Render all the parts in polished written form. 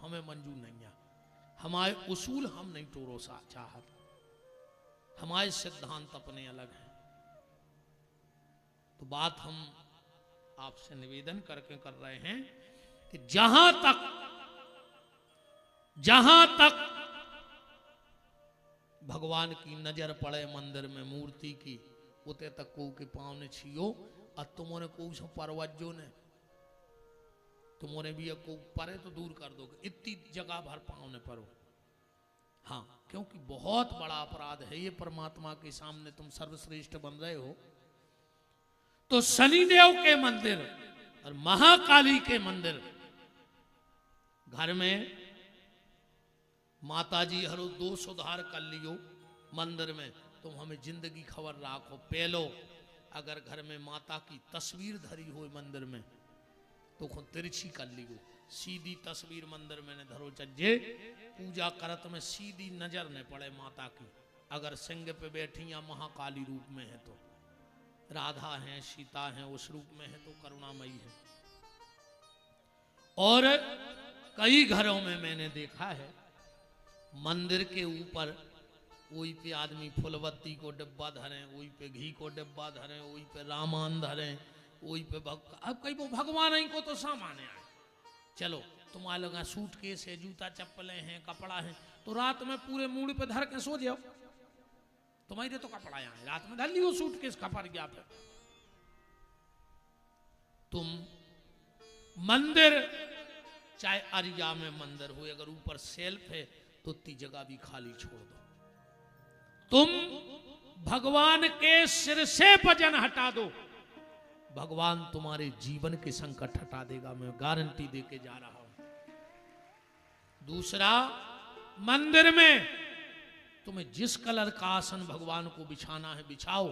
हमें मंजूर नहीं है। हमारे उसूल हम नहीं टोरो सा चाहत, हमारे सिद्धांत अपने अलग हैं। तो बात हम आपसे निवेदन करके कर रहे हैं कि जहां तक भगवान की नजर पड़े मंदिर में मूर्ति की, उते तक को के पाँव ने छियो। और तुमने को परवज्जो ने तुमने भी को परे तो दूर कर दोगे, इतनी जगह भर पाँव ने परो। हाँ, क्योंकि बहुत बड़ा अपराध है ये, परमात्मा के सामने तुम सर्वश्रेष्ठ बन रहे हो। तो शनिदेव के मंदिर और महाकाली के मंदिर, घर में माताजी हरो दो सुधार कर लियो, मंदिर में तुम हमें जिंदगी खबर राखो। पहलो अगर घर में माता की तस्वीर धरी हो मंदिर में तो खुद तिरछी कर लियो, सीधी तस्वीर मंदिर में ने धरो चज्जे, पूजा करत में सीधी नजर न पड़े माता की। अगर सिंह पे बैठी या महाकाली रूप में है तो, राधा है, सीता है, उस रूप में है तो करुणामयी है। और कई घरों में मैंने देखा है मंदिर के ऊपर वही पे आदमी फुलबत्ती को डिब्बा धरे, वही पे घी को डिब्बा धरे, वही पे रामान धरे, वही पे अब कई वो भगवान ही को तो सामान है। चलो तुम्हारे लोग सूटकेस है, जूता चप्पलें हैं, कपड़ा है, तो रात में पूरे मूड पे धर के सो जाओ। तुम्हारे तो कपड़ा यहाँ है, रात में धर लियो सूटकेस खपर गया। फिर तुम मंदिर चाहे अरिया में मंदिर हो, अगर ऊपर सेल्फ है तो उतनी जगह भी खाली छोड़ दो। तुम भगवान के सिर से वजन हटा दो, भगवान तुम्हारे जीवन के संकट हटा देगा, मैं गारंटी देके जा रहा हूं। दूसरा, मंदिर में तुम्हें जिस कलर का आसन भगवान को बिछाना है बिछाओ,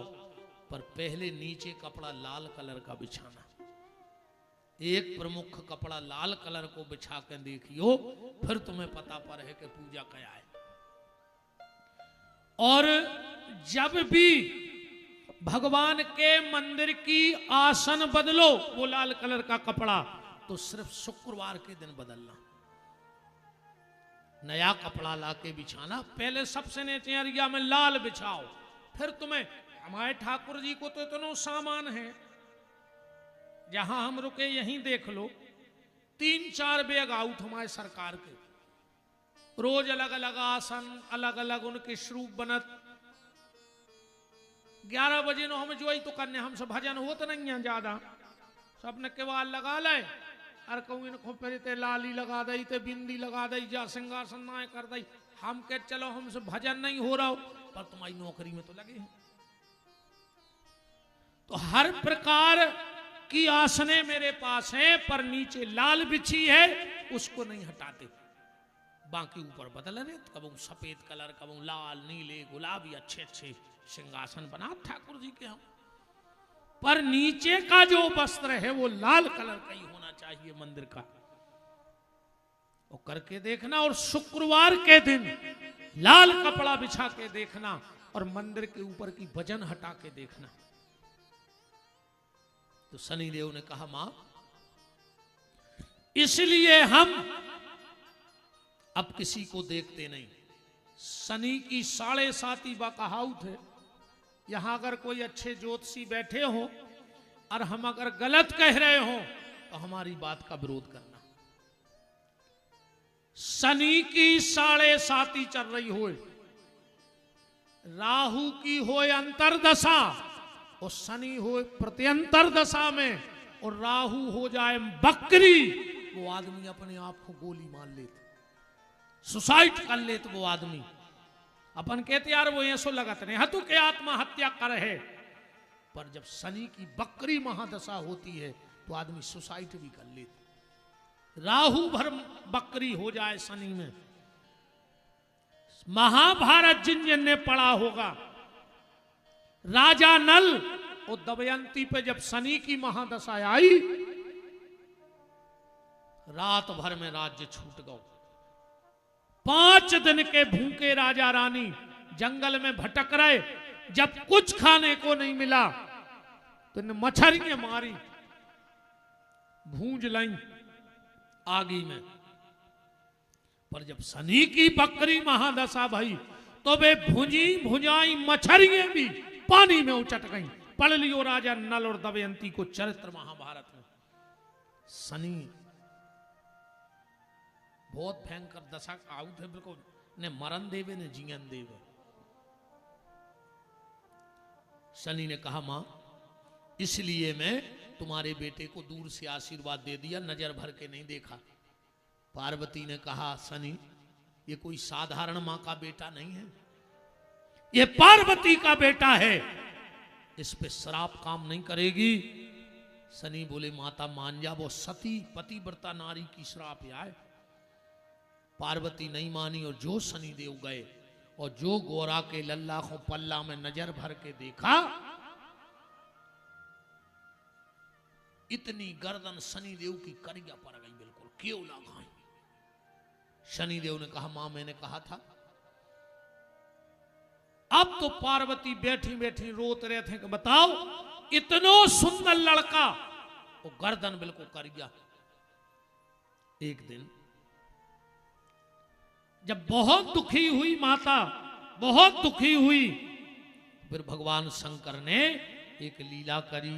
पर पहले नीचे कपड़ा लाल कलर का बिछाना। एक प्रमुख कपड़ा लाल कलर को बिछा कर देखियो, फिर तुम्हें पता पर है कि पूजा क्या है। और जब भी भगवान के मंदिर की आसन बदलो वो लाल कलर का कपड़ा, तो सिर्फ शुक्रवार के दिन बदलना। नया कपड़ा लाके बिछाना, पहले सबसे नीचे अरिया में लाल बिछाओ, फिर तुम्हें, हमारे ठाकुर जी को तो इतना सामान है, जहां हम रुके यहीं देख लो, 3-4 बैग आउट हमारे सरकार के, रोज अलग अलग आसन, अलग अलग उनके स्वरूप बनत। 11 बजे नो हम जो तो करने, हमसे भजन हो तो नहीं है ज्यादा, सबने केवाल लगा ले और कहूँ इनको फिर ते लाली लगा दई, ते बिंदी लगा दई, जा सिंगासन ना कर दई। हम कह चलो हमसे भजन नहीं हो रहा हो, पर तुम्हारी नौकरी में तो लगे हैं। तो हर प्रकार की आसने मेरे पास हैं, पर नीचे लाल बिछी है उसको नहीं हटाते, बाकी ऊपर बदल रहे, कबू सफेद कलर, कबू लाल, नीले, गुलाबी, अच्छे अच्छे सिंहासन बना ठाकुर जी के हम, पर नीचे का जो वस्त्र है वो लाल कलर का ही होना चाहिए मंदिर का। और करके देखना, और शुक्रवार के दिन लाल कपड़ा बिछा के देखना, और मंदिर के ऊपर की वजन हटा के देखना। तो शनिदेव ने कहा मां, इसलिए हम अब किसी को देखते नहीं। शनि की 7.5 बकहाउत है। यहां अगर कोई अच्छे ज्योतिषी बैठे हो और हम अगर गलत कह रहे हो तो हमारी बात का विरोध करना। शनि की 7.5 चल रही हो, राहु की हो अंतरदशा और शनि हो प्रत्यंतर दशा में, और राहु हो जाए बकरी, वो आदमी अपने आप को गोली मार लेते, सुसाइड कर ले। तो वो आदमी अपन कहते यार वो ऐसो लगत नहीं हतु के आत्महत्या कर है, पर जब शनि की बकरी महादशा होती है तो आदमी सुसाइड भी कर लेते। राहु भर बकरी हो जाए शनि में। महाभारत जिन जिन ने पढ़ा होगा, राजा नल और दमयंती पे जब शनि की महादशा आई, रात भर में राज्य छूट गया। 5 दिन के भूखे राजा रानी जंगल में भटक रहे, जब कुछ खाने को नहीं मिला तो इन्हें मछलियां मारी, भूंज लाई आगी में, पर जब शनि की बकरी महादशा भई तो वे भुजी भुजाई मछरियां भी पानी में उचट गई। पढ़ लियो राजा नल और दमयंती को चरित्र महाभारत में। शनि बहुत भयंकर दशा आउट है, बिल्कुल ने मरण देवे ने जीवन देवे। शनि ने कहा मां इसलिए मैं तुम्हारे बेटे को दूर से आशीर्वाद दे दिया, नजर भर के नहीं देखा। पार्वती ने कहा शनि ये कोई साधारण मां का बेटा नहीं है, ये पार्वती का बेटा है, इस पे श्राप काम नहीं करेगी। शनि बोले माता मान जा, वो सती पतिव्रता नारी की श्राप आए। पार्वती नहीं मानी और जो शनि देव गए और जो गोरा के लल्ला को पल्ला में नजर भर के देखा, इतनी गर्दन शनि देव की करिया पड़ गई, बिल्कुल क्यों लगाई। शनि देव ने कहा मां मैंने कहा था। अब तो पार्वती बैठी बैठी रोत रहे थे कि बताओ इतना सुंदर लड़का वो गर्दन बिल्कुल करिया। एक दिन जब बहुत दुखी हुई माता, बहुत दुखी हुई, फिर भगवान शंकर ने एक लीला करी।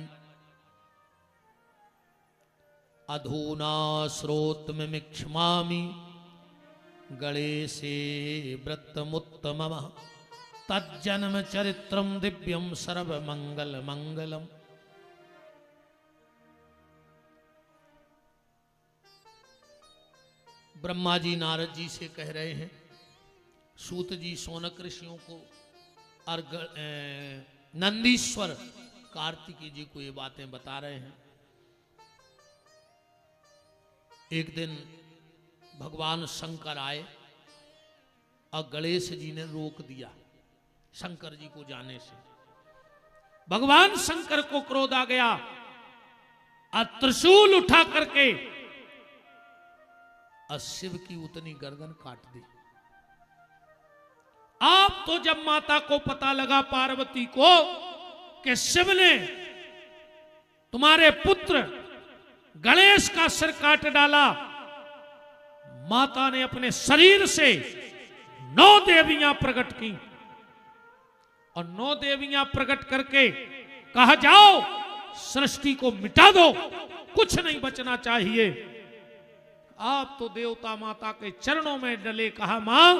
अधूना स्रोत में मिक्षमामि गणेशे व्रतमुत्तम तज्जन्म चरित्रम दिव्यम सर्व मंगल मंगलम। ब्रह्मा जी नारद जी से कह रहे हैं, सूत जी सोनक ऋषियों को और नंदीश्वर कार्तिकी जी को ये बातें बता रहे हैं। एक दिन भगवान शंकर आए और गणेश जी ने रोक दिया शंकर जी को जाने से। भगवान शंकर को क्रोध आ गया और त्रिशूल उठा करके और शिव की उतनी गर्दन काट दी। आप तो जब माता को पता लगा पार्वती को कि शिव ने तुम्हारे पुत्र गणेश का सिर काट डाला, माता ने अपने शरीर से 9 देवियां प्रकट की और 9 देवियां प्रकट करके कहा जाओ सृष्टि को मिटा दो, कुछ नहीं बचना चाहिए। आप तो देवता माता के चरणों में डले, कहा मां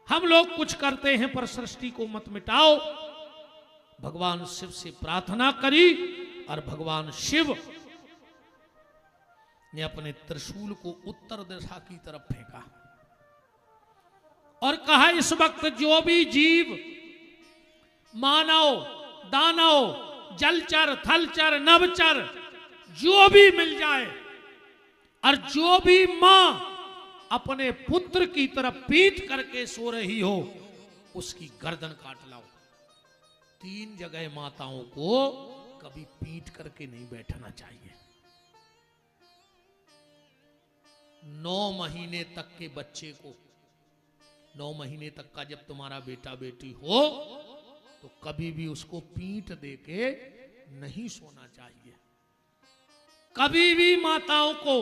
हम लोग कुछ करते हैं पर सृष्टि को मत मिटाओ। भगवान शिव से प्रार्थना करी और भगवान शिव ने अपने त्रिशूल को उत्तर दिशा की तरफ फेंका और कहा इस वक्त जो भी जीव, मानव, दानव, जलचर, थलचर, नभचर जो भी मिल जाए और जो भी मां अपने पुत्र की तरफ पीठ करके सो रही हो उसकी गर्दन काट लाओ। 3 जगह माताओं को कभी पीठ करके नहीं बैठना चाहिए। 9 महीने तक के बच्चे को, 9 महीने तक का जब तुम्हारा बेटा बेटी हो तो कभी भी उसको पीठ देके नहीं सोना चाहिए। कभी भी माताओं को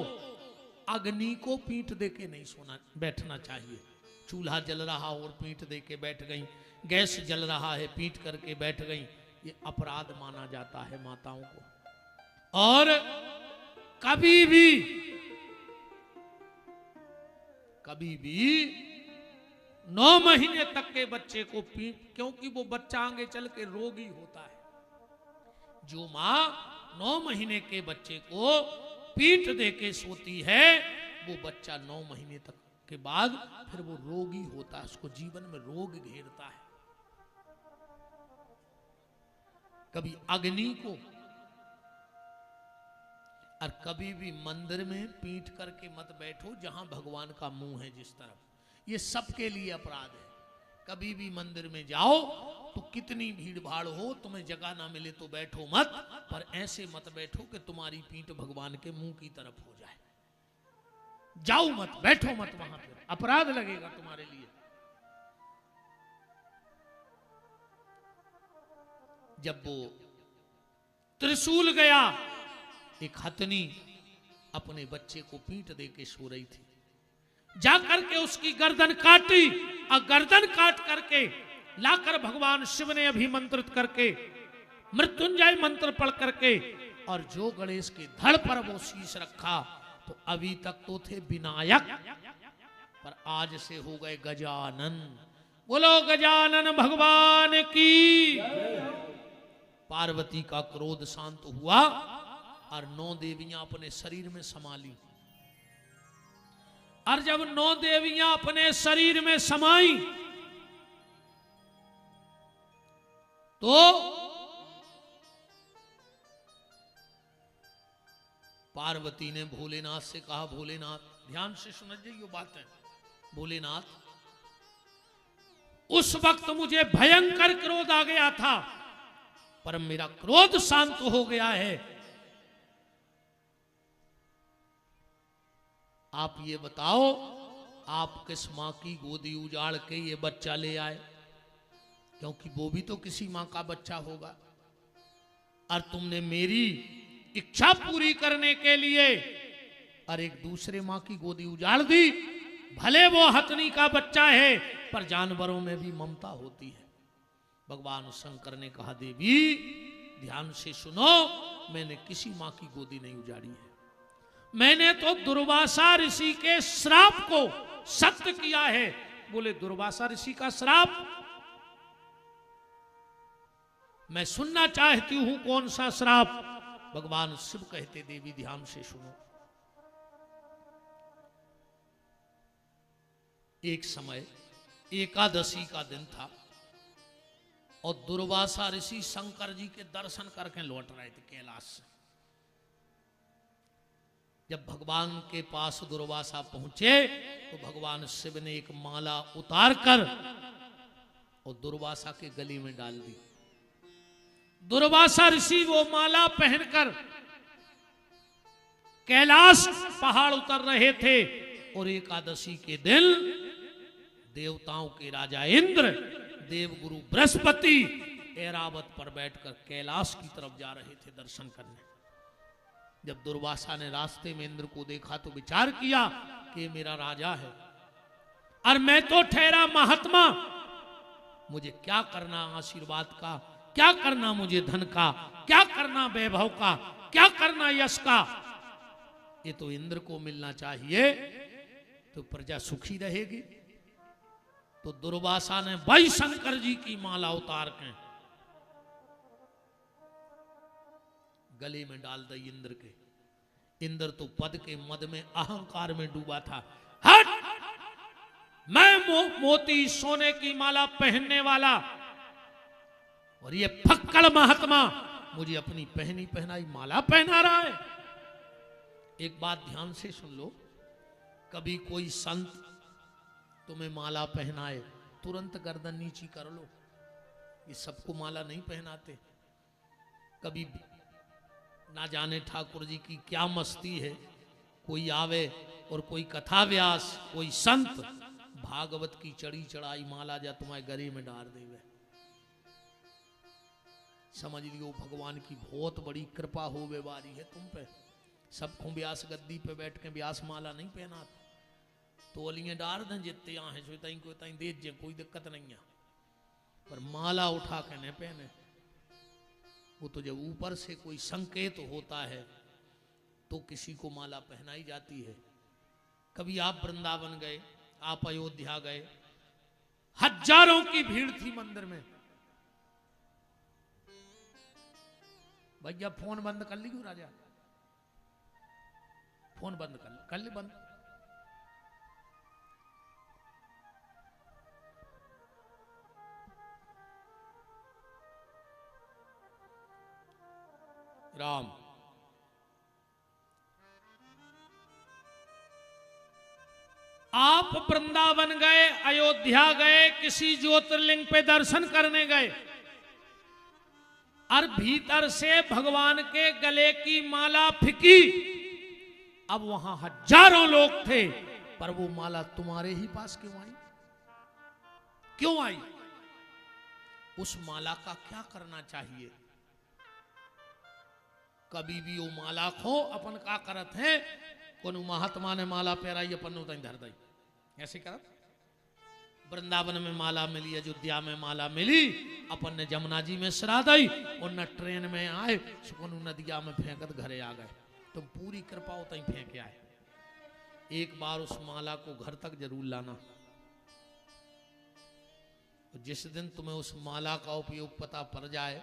अग्नि को पीठ देके नहीं सोना बैठना चाहिए। चूल्हा जल रहा और पीठ देके बैठ गई, गैस जल रहा है पीठ करके बैठ गई, ये अपराध माना जाता है माताओं को। और कभी भी 9 महीने तक के बच्चे को पीठ, क्योंकि वो बच्चा आगे चल के रोगी होता है। जो मां 9 महीने के बच्चे को पीठ देके सोती है वो बच्चा 9 महीने तक के बाद फिर वो रोगी होता है, उसको जीवन में रोग घेरता है। कभी अग्नि को और कभी भी मंदिर में पीठ करके मत बैठो जहां भगवान का मुंह है जिस तरफ, ये सबके लिए अपराध है। कभी भी मंदिर में जाओ तो कितनी भीड़ भाड़ हो, तुम्हें जगह ना मिले तो बैठो मत, पर ऐसे मत बैठो कि तुम्हारी पीठ भगवान के मुंह की तरफ हो जाए। जाओ मत, बैठो मत वहां पर, अपराध लगेगा तुम्हारे लिए। जब वो त्रिशूल गया, एक हथनी अपने बच्चे को पीठ दे के सो रही थी, जाकर के उसकी गर्दन काटी और गर्दन काट करके लाकर भगवान शिव ने अभिमंत्रित करके मृत्युंजय मंत्र पढ़ करके और जो गणेश के धड़ पर वो शीश रखा तो अभी तक तो थे विनायक, पर आज से हो गए गजानन। बोलो गजानन भगवान की। पार्वती का क्रोध शांत हुआ और 9 देवियां अपने शरीर में समा ली। और जब 9 देवियां अपने शरीर में समाई तो पार्वती ने भोलेनाथ से कहा, भोलेनाथ, ध्यान से सुनिए ये बात है, भोलेनाथ उस वक्त मुझे भयंकर क्रोध आ गया था, पर मेरा क्रोध शांत हो गया है। आप ये बताओ, आप किस मां की गोदी उजाड़ के ये बच्चा ले आए? क्योंकि वो भी तो किसी मां का बच्चा होगा। और तुमने मेरी इच्छा पूरी करने के लिए और एक दूसरे मां की गोदी उजाड़ दी। भले वो हथनी का बच्चा है, पर जानवरों में भी ममता होती है। भगवान शंकर ने कहा, देवी ध्यान से सुनो, मैंने किसी मां की गोदी नहीं उजाड़ी है। मैंने तो दुर्वासा ऋषि के श्राप को सत्य किया है। बोले दुर्वासा ऋषि का श्राप? मैं सुनना चाहती हूं कौन सा श्राप। भगवान शिव कहते, देवी ध्यान से सुनो। एक समय एकादशी का दिन था और दुर्वासा ऋषि शंकर जी के दर्शन करके लौट रहे थे कैलाश से। जब भगवान के पास दुर्वासा पहुंचे तो भगवान शिव ने एक माला उतार कर और दुर्वासा के गले में डाल दी। दुर्वासा ऋषि वो माला पहनकर कैलाश पहाड़ उतर रहे थे और एकादशी के दिन देवताओं के राजा इंद्र, देवगुरु बृहस्पति ऐरावत पर बैठकर कैलाश की तरफ जा रहे थे दर्शन करने। जब दुर्वासा ने रास्ते में इंद्र को देखा तो विचार किया कि मेरा राजा है और मैं तो ठहरा महात्मा, मुझे क्या करना आशीर्वाद का, क्या करना मुझे धन का, क्या करना वैभव का, क्या करना यश का। ये तो इंद्र को मिलना चाहिए तो प्रजा सुखी रहेगी। तो दुर्वासा ने वही शंकर जी की माला उतार के गले में डाल दी इंद्र के। इंद्र तो पद के मद में अहंकार में डूबा था। हट, मैं मोती सोने की माला पहनने वाला और ये फक्कड़ महात्मा मुझे अपनी पहनी पहनाई माला पहना रहा है। एक बात ध्यान से सुन लो, कभी कोई संत तुम्हें माला पहनाए तुरंत गर्दन नीची कर लो। ये सबको माला नहीं पहनाते। कभी ना जाने ठाकुर जी की क्या मस्ती है, कोई आवे और कोई कथा व्यास, कोई संत भागवत की चढ़ी चढ़ाई माला जा तुम्हारे गले में डाल देवे। समझ लियो भगवान की बहुत बड़ी कृपा होवे वाली है तुम पे। सबको व्यास गद्दी पे बैठ के व्यास माला नहीं पहना तो अलियां डाल दें जितने यहाँ है सोई को ताई दे जे, कोई दिक्कत नहीं है, पर माला उठा के न पहने। वो तो जब ऊपर से कोई संकेत होता है तो किसी को माला पहनाई जाती है। कभी आप वृंदावन गए, आप अयोध्या गए, हजारों की भीड़ थी मंदिर में। भैया फोन बंद कर ली क्यों राजा? फोन बंद कर ले बंद। राम आप वृंदावन गए, अयोध्या गए, किसी ज्योतिर्लिंग पे दर्शन करने गए और भीतर से भगवान के गले की माला फिकी। अब वहां हजारों लोग थे, पर वो माला तुम्हारे ही पास क्यों आई? क्यों आई? उस माला का क्या करना चाहिए? कभी भी वो माला खो अपन का करत है, कोई महात्मा ने माला पहराई अपन उतनी धर दी, ऐसे करा। वृंदावन में माला मिली, अयोध्या में माला मिली, अपन ने जमुना जी में श्राद्ध आई और न ट्रेन में आए, सुकन नदिया में फेंकत घरे आ गए। तुम पूरी कृपा हो तई फेंके आए। एक बार उस माला को घर तक जरूर लाना। जिस दिन तुम्हें उस माला का उपयोग पता पड़ जाए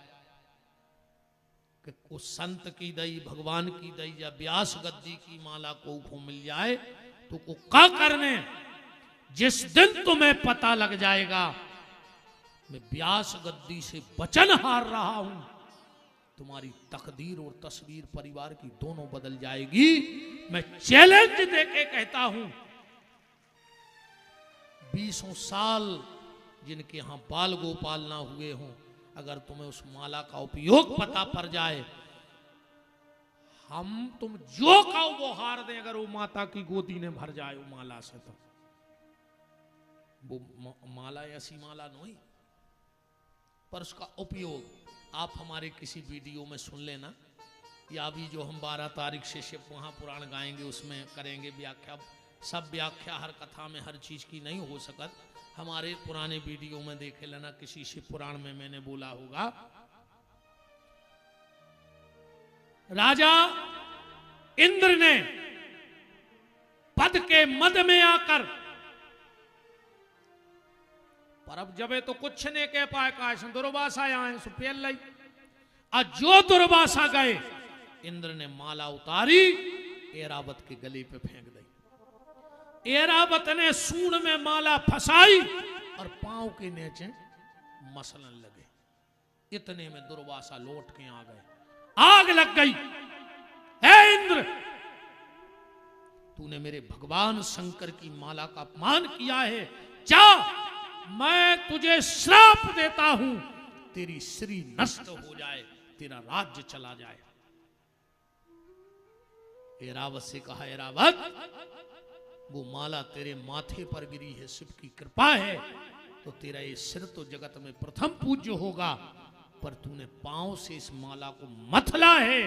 कि उस संत की दई, भगवान की दई या व्यास गद्दी की माला को मिल जाए तो को क्या करने। जिस दिन तुम्हें पता लग जाएगा मैं व्यास गद्दी से वचन हार रहा हूं, तुम्हारी तकदीर और तस्वीर परिवार की दोनों बदल जाएगी। मैं चैलेंज देके कहता हूं, 20 साल जिनके यहां बाल गोपाल ना हुए हों, अगर तुम्हें उस माला का उपयोग पता पड़ जाए, हम तुम जो कहो वो हार दें। अगर वो माता की गोदी ने भर जाए वो माला से, तो वो माला ऐसी माला नहीं, पर उसका उपयोग आप हमारे किसी वीडियो में सुन लेना, या अभी जो हम 12 तारीख से शिव महापुराण गाएंगे उसमें करेंगे व्याख्या। सब व्याख्या हर कथा में हर चीज की नहीं हो सकत। हमारे पुराने वीडियो में देखे लेना, किसी शिव पुराण में मैंने बोला होगा, राजा इंद्र ने पद के मद में आकर, पर अब जबे तो कुछ नहीं कह पाए, कहा दुर्वासा आए सो पेल लाई। और जो दुर्वासा गए, इंद्र ने माला उतारी, ऐरावत के गले पे फेंक दी। ऐरावत ने सूंड में माला फंसाई और पांव के नीचे मसलन लगे। इतने में दुर्वासा लौट के आ गए। आग लग गई। हे इंद्र, तूने मेरे भगवान शंकर की माला का अपमान किया है, जा मैं तुझे श्राप देता हूं, तेरी श्री नष्ट हो जाए, तेरा राज्य चला जाए। ऐरावत से कहा, ऐरावत वो माला तेरे माथे पर गिरी है, शिव की कृपा है, तो तेरा ये सिर तो जगत में प्रथम पूज्य होगा, पर तूने पांव से इस माला को मथला है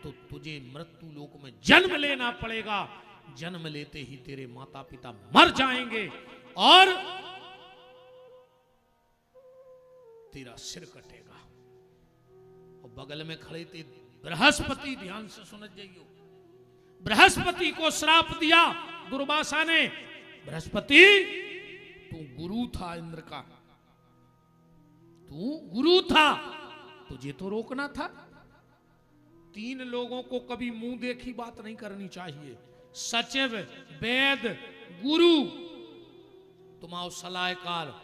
तो तुझे मृत्यु लोक में जन्म लेना पड़ेगा। जन्म लेते ही तेरे माता पिता मर जाएंगे और तेरा सिर कटेगा। और बगल में खड़े थे बृहस्पति, ध्यान से सुन जाइयो। बृहस्पति को श्राप दिया दुर्वासा ने। बृहस्पति, तू गुरु था इंद्र का, तू गुरु था, तुझे तो रोकना था। 3 लोगों को कभी मुंह देखी बात नहीं करनी चाहिए। सचिव, वेद, गुरु, तुम्हारा सलाहकार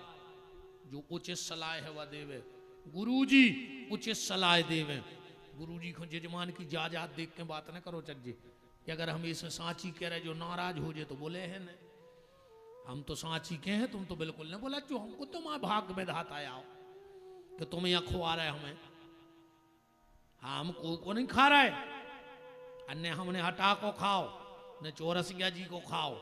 जो उचित सलाह है वह देवे। गुरुजी उचित सलाह देवे। गुरुजी को जजमान की जायदाद देख के बात न करो चज्जे, कि अगर हम इसे सांची कह रहे जो नाराज हो जाए तो बोले हैं न, हम तो सांची के हैं, तुम तो बिल्कुल न बोला। जो हमको तुम्हारा भाग में धात आया हो कि तुम यहाँ खुआ रहे हमें, हम को नहीं खा रहे, अन्य हमने हटा को खाओ, न चौरसिया जी को खाओ,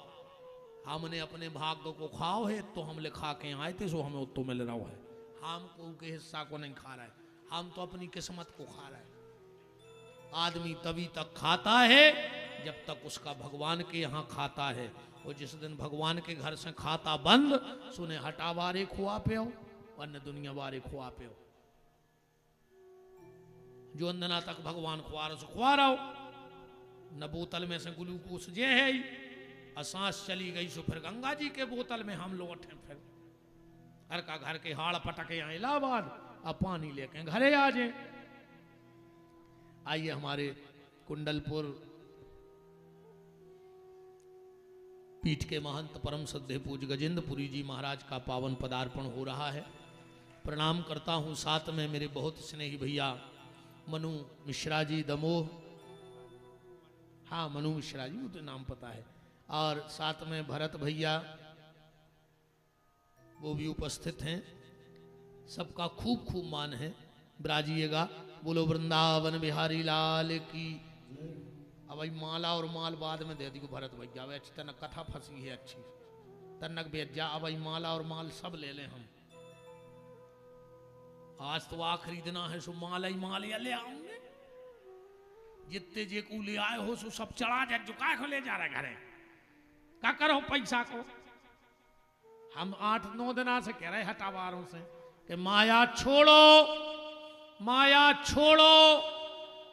हमने अपने भाग को खाओ है, तो हम लिखा के आए थे, सो हमें उत्तो मिल रहा है। हम को के हिस्सा को नहीं खा रहा है, हम तो अपनी किस्मत को खा रहा है। आदमी तभी तक खाता है जब तक उसका भगवान के यहाँ खाता है, और जिस दिन भगवान के घर से खाता बंद, सुने हटा बारे खुआ पे हो, अन्य दुनिया बारे खुआ पे हो। जो अंदना तक भगवान खुआ रहा हो, न बोतल में से ग्लूकोस जे है, सांस चली गई सो फिर गंगा जी के बोतल में हम लौटे। फिर हर का घर के हाड़ पटके यहाँ इलाहाबाद, अब पानी लेके घरे आ जाए। आइए, हमारे कुंडलपुर पीठ के महंत परम श्रद्धेय पूज्य गजेंद्रपुरी जी महाराज का पावन पदार्पण हो रहा है। प्रणाम करता हूँ। साथ में मेरे बहुत स्नेही भैया मनु मिश्रा जी दमोह, हाँ मनु मिश्रा जी, वो तो नाम पता है, और साथ में भरत भैया वो भी उपस्थित हैं। सबका खूब खूब मान है। ब्राजिएगा, बोलो वृंदावन बिहारी लाल की। अब भाई माला और माल बाद में दे दी भरत भैया, वे अच्छी तनक कथा फंसी है, अच्छी तनक बेच जा। अब भाई माला और माल सब ले लें हम। आज तो आखिरी दिन है, सो माला ही माल या ले आऊंगे। जितने जे को ले आए हो सो सब चढ़ा जा, चुका को ले जा रहे घरे। क्या करो पैसा को, हम 8-9 दिन से कह रहे हटावारों से कि माया छोड़ो।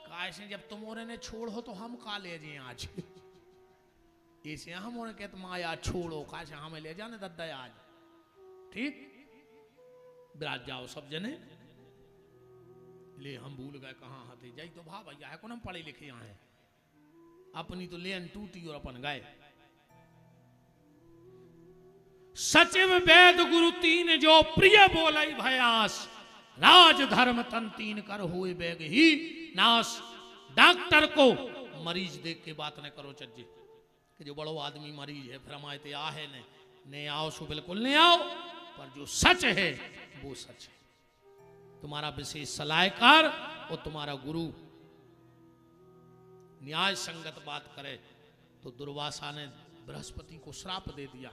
कैसे जब तुमोरे ने छोड़ो तो हम का ले जाए आज ऐसे हम कहते माया छोड़ो कैसे हमें ले जाने दद्दा आज ठीक बिराज जाओ सब जने ले हम भूल गए कहाँ हाथे जाई तो भा भैया है कौन हम पढ़े लिखे यहाँ है अपनी तो लेन टूटी और अपन गए। सचिव वेद गुरु तीन जो प्रिय बोलाई भयास राज धर्म तन तीन कर हुए बेग ही नाश। डॉक्टर को मरीज देख के बात न करो चज्जे कि जो बड़ो आदमी मरीज है फिर हमारे आ है ने आओ सो बिल्कुल नहीं आओ पर जो सच है वो सच है। तुम्हारा विशेष सलाहकार और तुम्हारा गुरु न्याय संगत बात करे तो दुर्वासा ने बृहस्पति को श्राप दे दिया।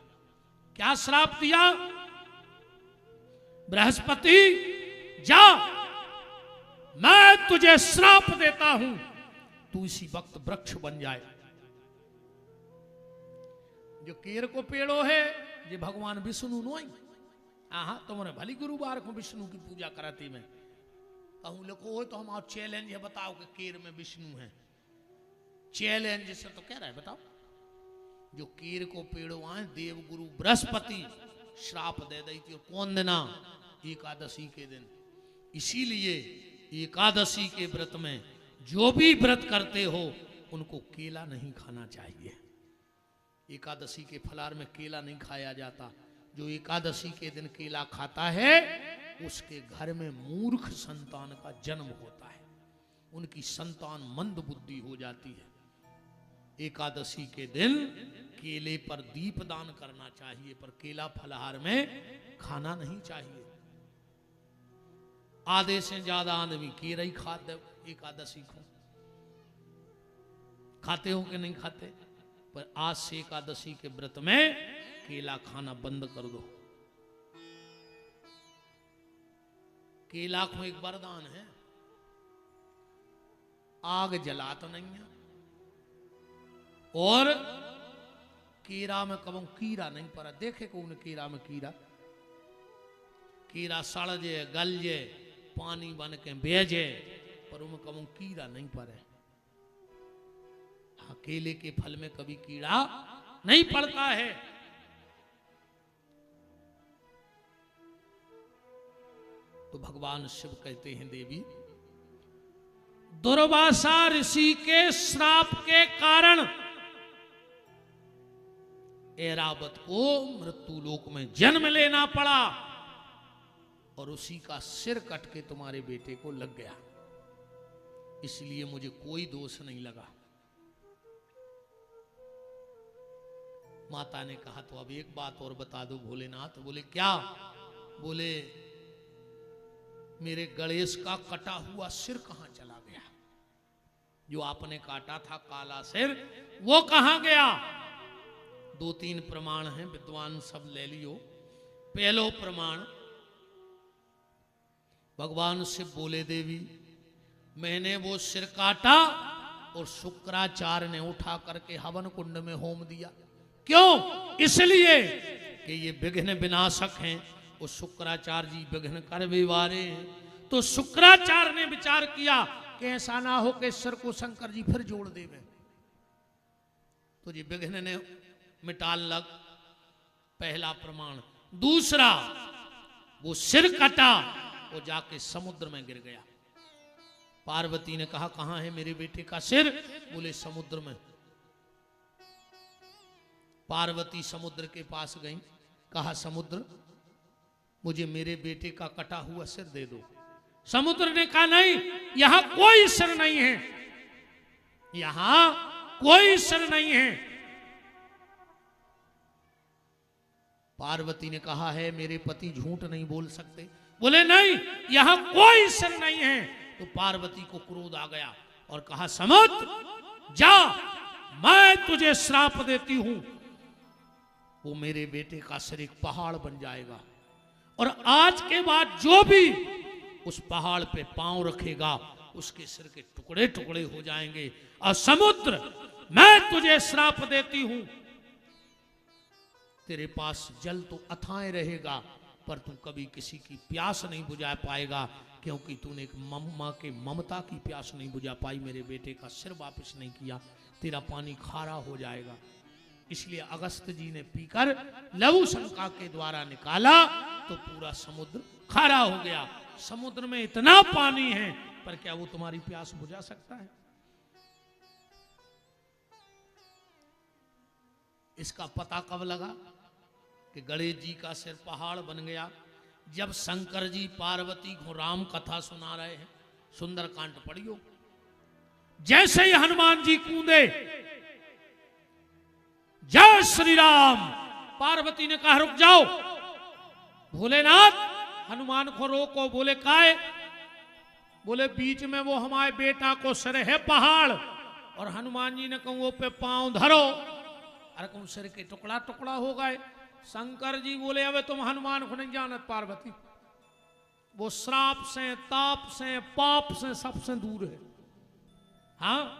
क्या श्राप दिया? बृहस्पति जा मैं तुझे श्राप देता हूं तू इसी वक्त वृक्ष बन जाए। जो केर को पेड़ो है ये भगवान विष्णु नोई हाँ तुमने भली गुरुवार को विष्णु की पूजा कराती में कहूं लिखो हो तो हम आप चैलेंज है बताओ कि केर में विष्णु है चैलेंज से तो कह रहा है बताओ। जो केर को पेड़ो आए देव गुरु बृहस्पति श्राप दे दी थी और कौन देना एकादशी के दिन। इसीलिए एकादशी के व्रत में जो भी व्रत करते हो उनको केला नहीं खाना चाहिए। एकादशी के फलार में केला नहीं खाया जाता। जो एकादशी के दिन केला खाता है उसके घर में मूर्ख संतान का जन्म होता है उनकी संतान मंद बुद्धि हो जाती है। एकादशी के दिन केले पर दीपदान करना चाहिए पर केला फलहार में खाना नहीं चाहिए। आधे से ज्यादा आदमी केला ही खाते एकादशी को खाते हो कि नहीं खाते पर आज से एकादशी के व्रत में केला खाना बंद कर दो। केला को एक वरदान है आग जला तो नहीं है और कीड़ा में कबू कीड़ा नहीं पड़ा देखे को उन्हें कीड़ा में कीड़ा सड़ जे गल जे पानी बन के बेजे पर उनमें कबू कीड़ा नहीं पड़े। हाँ केले के फल में कभी कीड़ा नहीं पड़ता है। तो भगवान शिव कहते हैं देवी दुर्वासा ऋषि के श्राप के कारण ऐरावत को मृत्यु लोक में जन्म लेना पड़ा और उसी का सिर कट के तुम्हारे बेटे को लग गया। इसलिए मुझे कोई दोष नहीं लगा। माता ने कहा तो अब एक बात और बता दो भोलेनाथ। बोले क्या? बोले मेरे गणेश का कटा हुआ सिर कहां चला गया? जो आपने काटा था काला सिर वो कहां गया? 2-3 प्रमाण हैं विद्वान सब ले लियो। पहलो प्रमाण भगवान शिव बोले देवी मैंने वो सिर काटा और शुक्राचार्य ने उठा करके हवन कुंड में होम दिया। क्यों? इसलिए कि ये विघ्न विनाशक हैं और शुक्राचार्य जी विघ्न कर विवारे हैं। तो शुक्राचार्य ने विचार किया कि ऐसा ना हो कि सिर को शंकर जी फिर जोड़ देवे। तो जी विघ्न ने मिटाल लग पहला प्रमाण। दूसरा वो सिर कटा वो जाके समुद्र में गिर गया। पार्वती ने कहा कहां है मेरे बेटे का सिर? बोले समुद्र में। पार्वती समुद्र के पास गई कहा समुद्र मुझे मेरे बेटे का कटा हुआ सिर दे दो। समुद्र ने कहा नहीं यहां कोई सिर नहीं है यहां कोई सिर नहीं है। पार्वती ने कहा है मेरे पति झूठ नहीं बोल सकते। बोले नहीं यहां कोई सिर नहीं है। तो पार्वती को क्रोध आ गया और कहा समुद्र जा मैं तुझे श्राप देती हूं। वो मेरे बेटे का सिर एक पहाड़ बन जाएगा और आज के बाद जो भी उस पहाड़ पे पांव रखेगा उसके सिर के टुकड़े टुकड़े हो जाएंगे। और समुद्र मैं तुझे श्राप देती हूं तेरे पास जल तो अथाह रहेगा, पर तू कभी किसी की प्यास नहीं बुझा पाएगा, क्योंकि तूने एक माँ के ममता की प्यास नहीं बुझा पाई, मेरे बेटे का सिर वापस नहीं किया, तेरा पानी खारा हो जाएगा। इसलिए अगस्त जी ने पीकर लघु शंका के द्वारा निकाला तो पूरा समुद्र खारा हो गया। समुद्र में इतना पानी है, पर क्या वो तुम्हारी प्यास बुझा सकता है? इसका पता कब लगा कि गणेश जी का सिर पहाड़ बन गया? जब शंकर जी पार्वती को राम कथा सुना रहे हैं, सुंदरकांड पढ़ियो। जैसे ही हनुमान जी कूदे, जय श्री राम, पार्वती ने कहा रुक जाओ, भोलेनाथ हनुमान को रोको। बोले काहे? बोले बीच में वो हमारे बेटा को सिर है पहाड़, और हनुमान जी ने कहूं वो पे पांव धरो, अरे कहूं सिर के टुकड़ा टुकड़ा हो गए। शंकर जी बोले अबे तुम हनुमान को नहीं जानत पार्वती, वो श्राप से, ताप से, पाप से, सबसे दूर है। हाँ,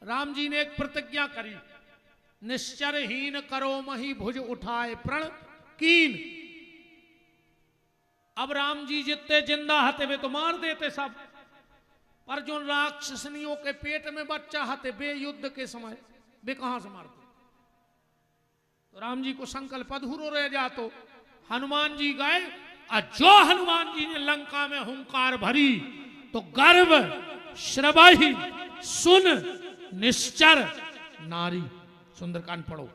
राम जी ने एक प्रतिज्ञा करी, निश्चरहीन करो मही भुज उठाए प्रण कीन। अब राम जी जितने जिंदा हते वे तो मार देते सब, पर जो राक्षसनियों के पेट में बच्चा हते बे युद्ध के समय वे कहां से मारते? तो राम जी को संकल्प अधूरो रह जा, तो हनुमान जी गए, और जो हनुमान जी ने लंका में हुंकार भरी तो गर्भ श्रवहि सुन निश्चर नारी। सुंदरकांड पढ़ो।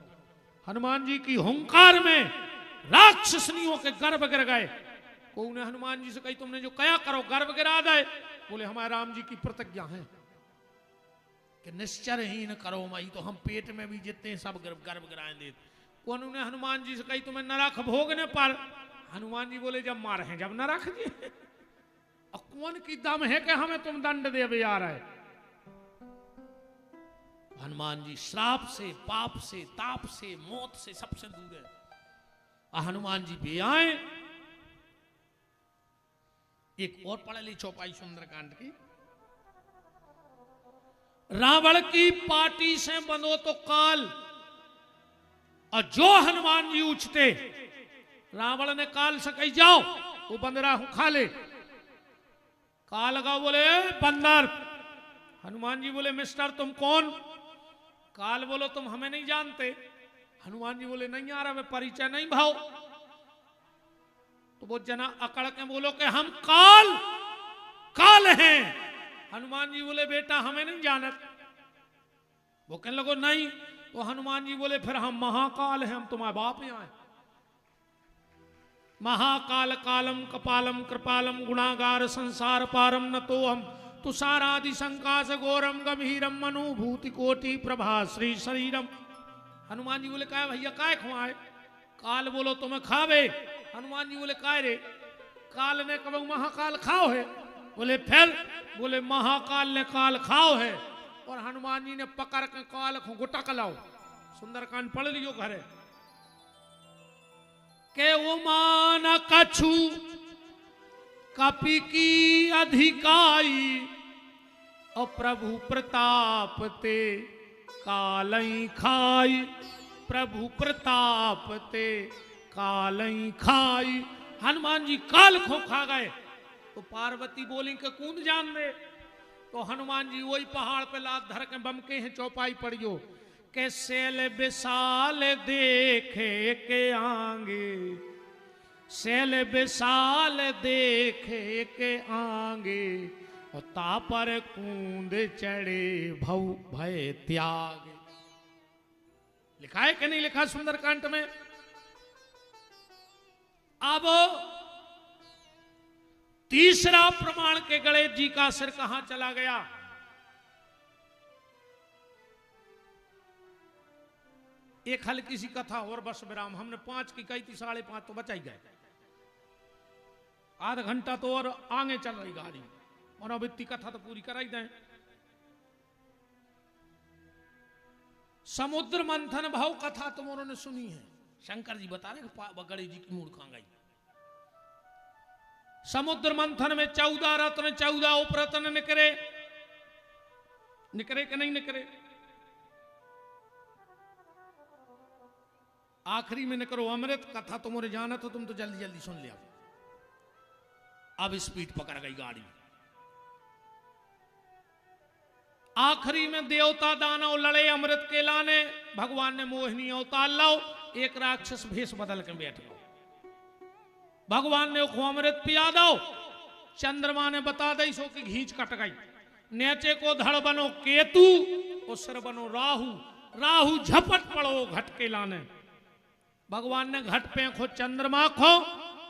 हनुमान जी की हुंकार में राक्षसनियों के गर्भ गिर गए। को ने हनुमान जी से कही तुमने जो कया करो गर्भ गिरा दे। बोले हमारे राम जी की प्रतिज्ञा है कि निश्चरहीन करो मई, तो हम पेट में भी जितने सब गर्भ गिराएंगे। कौन ने हनुमान जी से कही तुम्हें नरक भोगने पर? हनुमान जी बोले जब मारे हैं जब नरक जी। और कौन की दम है कि हमें तुम दंड दे आ रहे? हनुमान जी श्राप से, पाप से, ताप से, मौत से सबसे दूर है। और हनुमान जी भी आए। एक और पढ़ ली चौपाई सुंदरकांड की। रावण की पार्टी से बंधो तो काल, और जो हनुमान जी उछते, रावण ने काल से कही जाओ वो बंदरा हूं खा ले। काल लगा बोले बंदर। हनुमान जी बोले मिस्टर तुम कौन? काल बोलो तुम हमें नहीं जानते। हनुमान जी बोले नहीं आ रहा, मैं परिचय नहीं भाव। तो वो जना अकड़ के बोलो कि हम काल हैं। हनुमान जी बोले बेटा हमें नहीं जानत। वो कहने लगो नहीं। तो हनुमान जी बोले फिर हम महाकाल हैं, हम तुम्हारे बाप यहाँ हैं। महाकाल कालम कपालम कृपालम गुणागार संसार पारम न तो हम तुषारादि संकाश घोरम गंभीरम मनुभूति कोटि प्रभा श्री शरीरम। हनुमान जी बोले काय भैया काय खुआए? काल बोलो तुम्हें खावे। हनुमान जी बोले काय रे? काल ने कब महाकाल खाओ है? बोले फिर? बोले महाकाल ने काल खाओ है। और हनुमान जी ने पकड़ के काल को गुटक लाओ। सुंदरकांड पढ़ लियो घरे। के उमान कछु कपि की अधिकाई, और प्रभु प्रताप ते कालई खाई। प्रभु प्रताप ते कालई खाई। हनुमान जी काल खो खा गए। तो पार्वती बोली के कूद जान दे। तो हनुमान जी वही पहाड़ पे लात धर के बम के हैं। चौपाई पढ़ियो के सेल विशाल देखे के आगे, सेल विशाल देखे के आगे, और तापर कूद चढ़े भव भय त्याग। लिखा है कि नहीं लिखा सुंदरकांड में? अब तीसरा प्रमाण के गणेश जी का सिर कहां चला गया? एक हल्की सी कथा और बस विराम। हमने 5 की कही थी, 5:30 तो बचा ही गए। आधा घंटा तो और आगे चल रही गाड़ी, मनोवृत्ति कथा तो पूरी कराई दें। समुद्र मंथन भाव कथा तुम उन्होंने सुनी है। शंकर जी बता रहे गणेश जी की मूड कहां गई। समुद्र मंथन में 14 रत्न 14 उपरत्न निकले। निकले कि नहीं निकले? आखिरी में न करो अमृत, कथा तुम्हारे जाना तो तुम तो जल्दी जल्दी सुन लिया। अब स्पीड पकड़ गई गाड़ी। आखिरी में देवता दानव लड़े अमृत के लाने। भगवान ने मोहिनी अवतार लाओ, एक राक्षस भेष बदल के बैठ गए। भगवान ने उसको अमृत पिया दो। चंद्रमा ने बता दी सो कि घींच कट गई। नीचे को धड़ बनो केतु और सिर बनो राहु। राहु झपट पड़ो घट के लाने। भगवान ने घट पे खो चंद्रमा खो।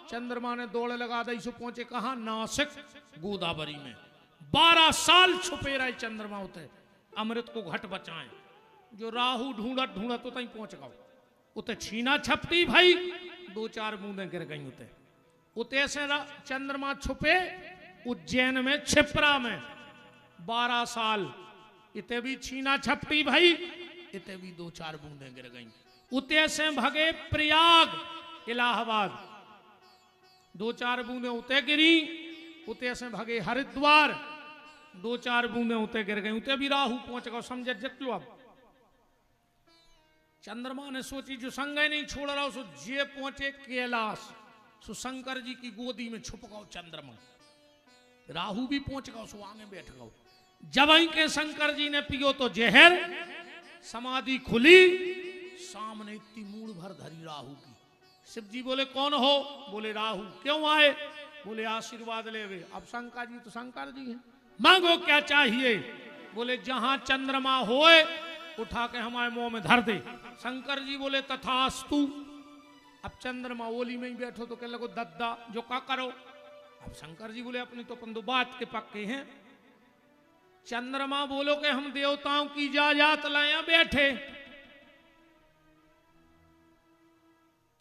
चंद्रमा ने दौड़ लगा दी सो पहुंचे कहा नासिक गोदावरी में। 12 साल छुपे रहे चंद्रमा उते अमृत को घट बचाए। जो राहु ढूंढत ढूंढत उतई पहुंच गओ। उते छीना छपटी भाई 2-4 बूंदें गिर गई। उते से चंद्रमा छुपे उज्जैन में छिपरा में 12 साल। इते भी छीना छपटी भाई, इते भी 2-4 बूंदें गिर गई। उते से भगे प्रयाग इलाहाबाद, 2-4 बूंदें उते गिरी। उते से भगे हरिद्वार, 2-4 बूंदें उते गिर गई। उते भी राहु पहुंच गए। समझ जतलो। अब चंद्रमा ने सोची जो संगे नहीं छोड़ रहा सो जे पहुंचे कैलाश। सो शंकर जी की गोदी में छुप गओ चंद्रमा। राहु भी पहुंच गओ सो आगे बैठ गओ। जब ही के शंकर जी ने पियो तो जहर, समाधि खुली। सामने इतनी मूड़ भर धरी राहु की। शिव जी बोले कौन हो? बोले राहु। क्यों आए? बोले आशीर्वाद लेवे। अब शंकर जी तो शंकर जी हैं, मांगो क्या चाहिए? बोले जहां चंद्रमा होए उठा के हमारे मुंह में धर दे। शंकर जी बोले तथास्तु। अब चंद्रमा ओली में ही बैठो तो कहने लगो दद्दा जो का करो। अब शंकर जी बोले अपनी तो अपन तो बात के पक्के हैं। चंद्रमा बोलो कि हम देवताओं की इजाजत लाया बैठे।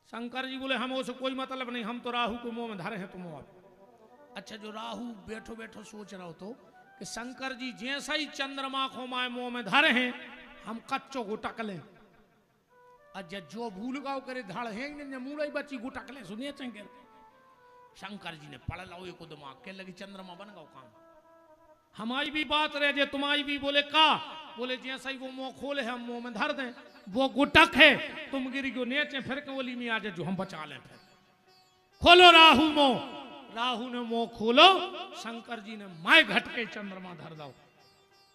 शंकर जी बोले हम उससे कोई मतलब नहीं, हम तो राहु को मुंह में धरे हैं तुम। अच्छा जो राहु बैठो बैठो सोच रहा हो तो कि शंकर जी जैसा ही चंद्रमा को माए मुंह में धरे हैं हम कच्चो गुटक लें। अच्छा जो भूल गाओ करे धड़ है मूड़ा ही बच्ची गुटक ले। सुनिए चंगे शंकर जी ने पढ़ लो एक दिमाग के लगी चंद्रमा बन गओ काम। हमारी भी बात रहे जे तुम्हारी भी। बोले का? बोले जैसा ही वो मुंह खोले हम मुंह में धर दें। वो गुटक है, तुम गिरी गो नीचे फिर के ओली में आ जाए जो हम बचा लें। फिर खोलो राहु मुंह। राहु ने मुंह खोलो। शंकर जी ने माय घट के चंद्रमा धर दो।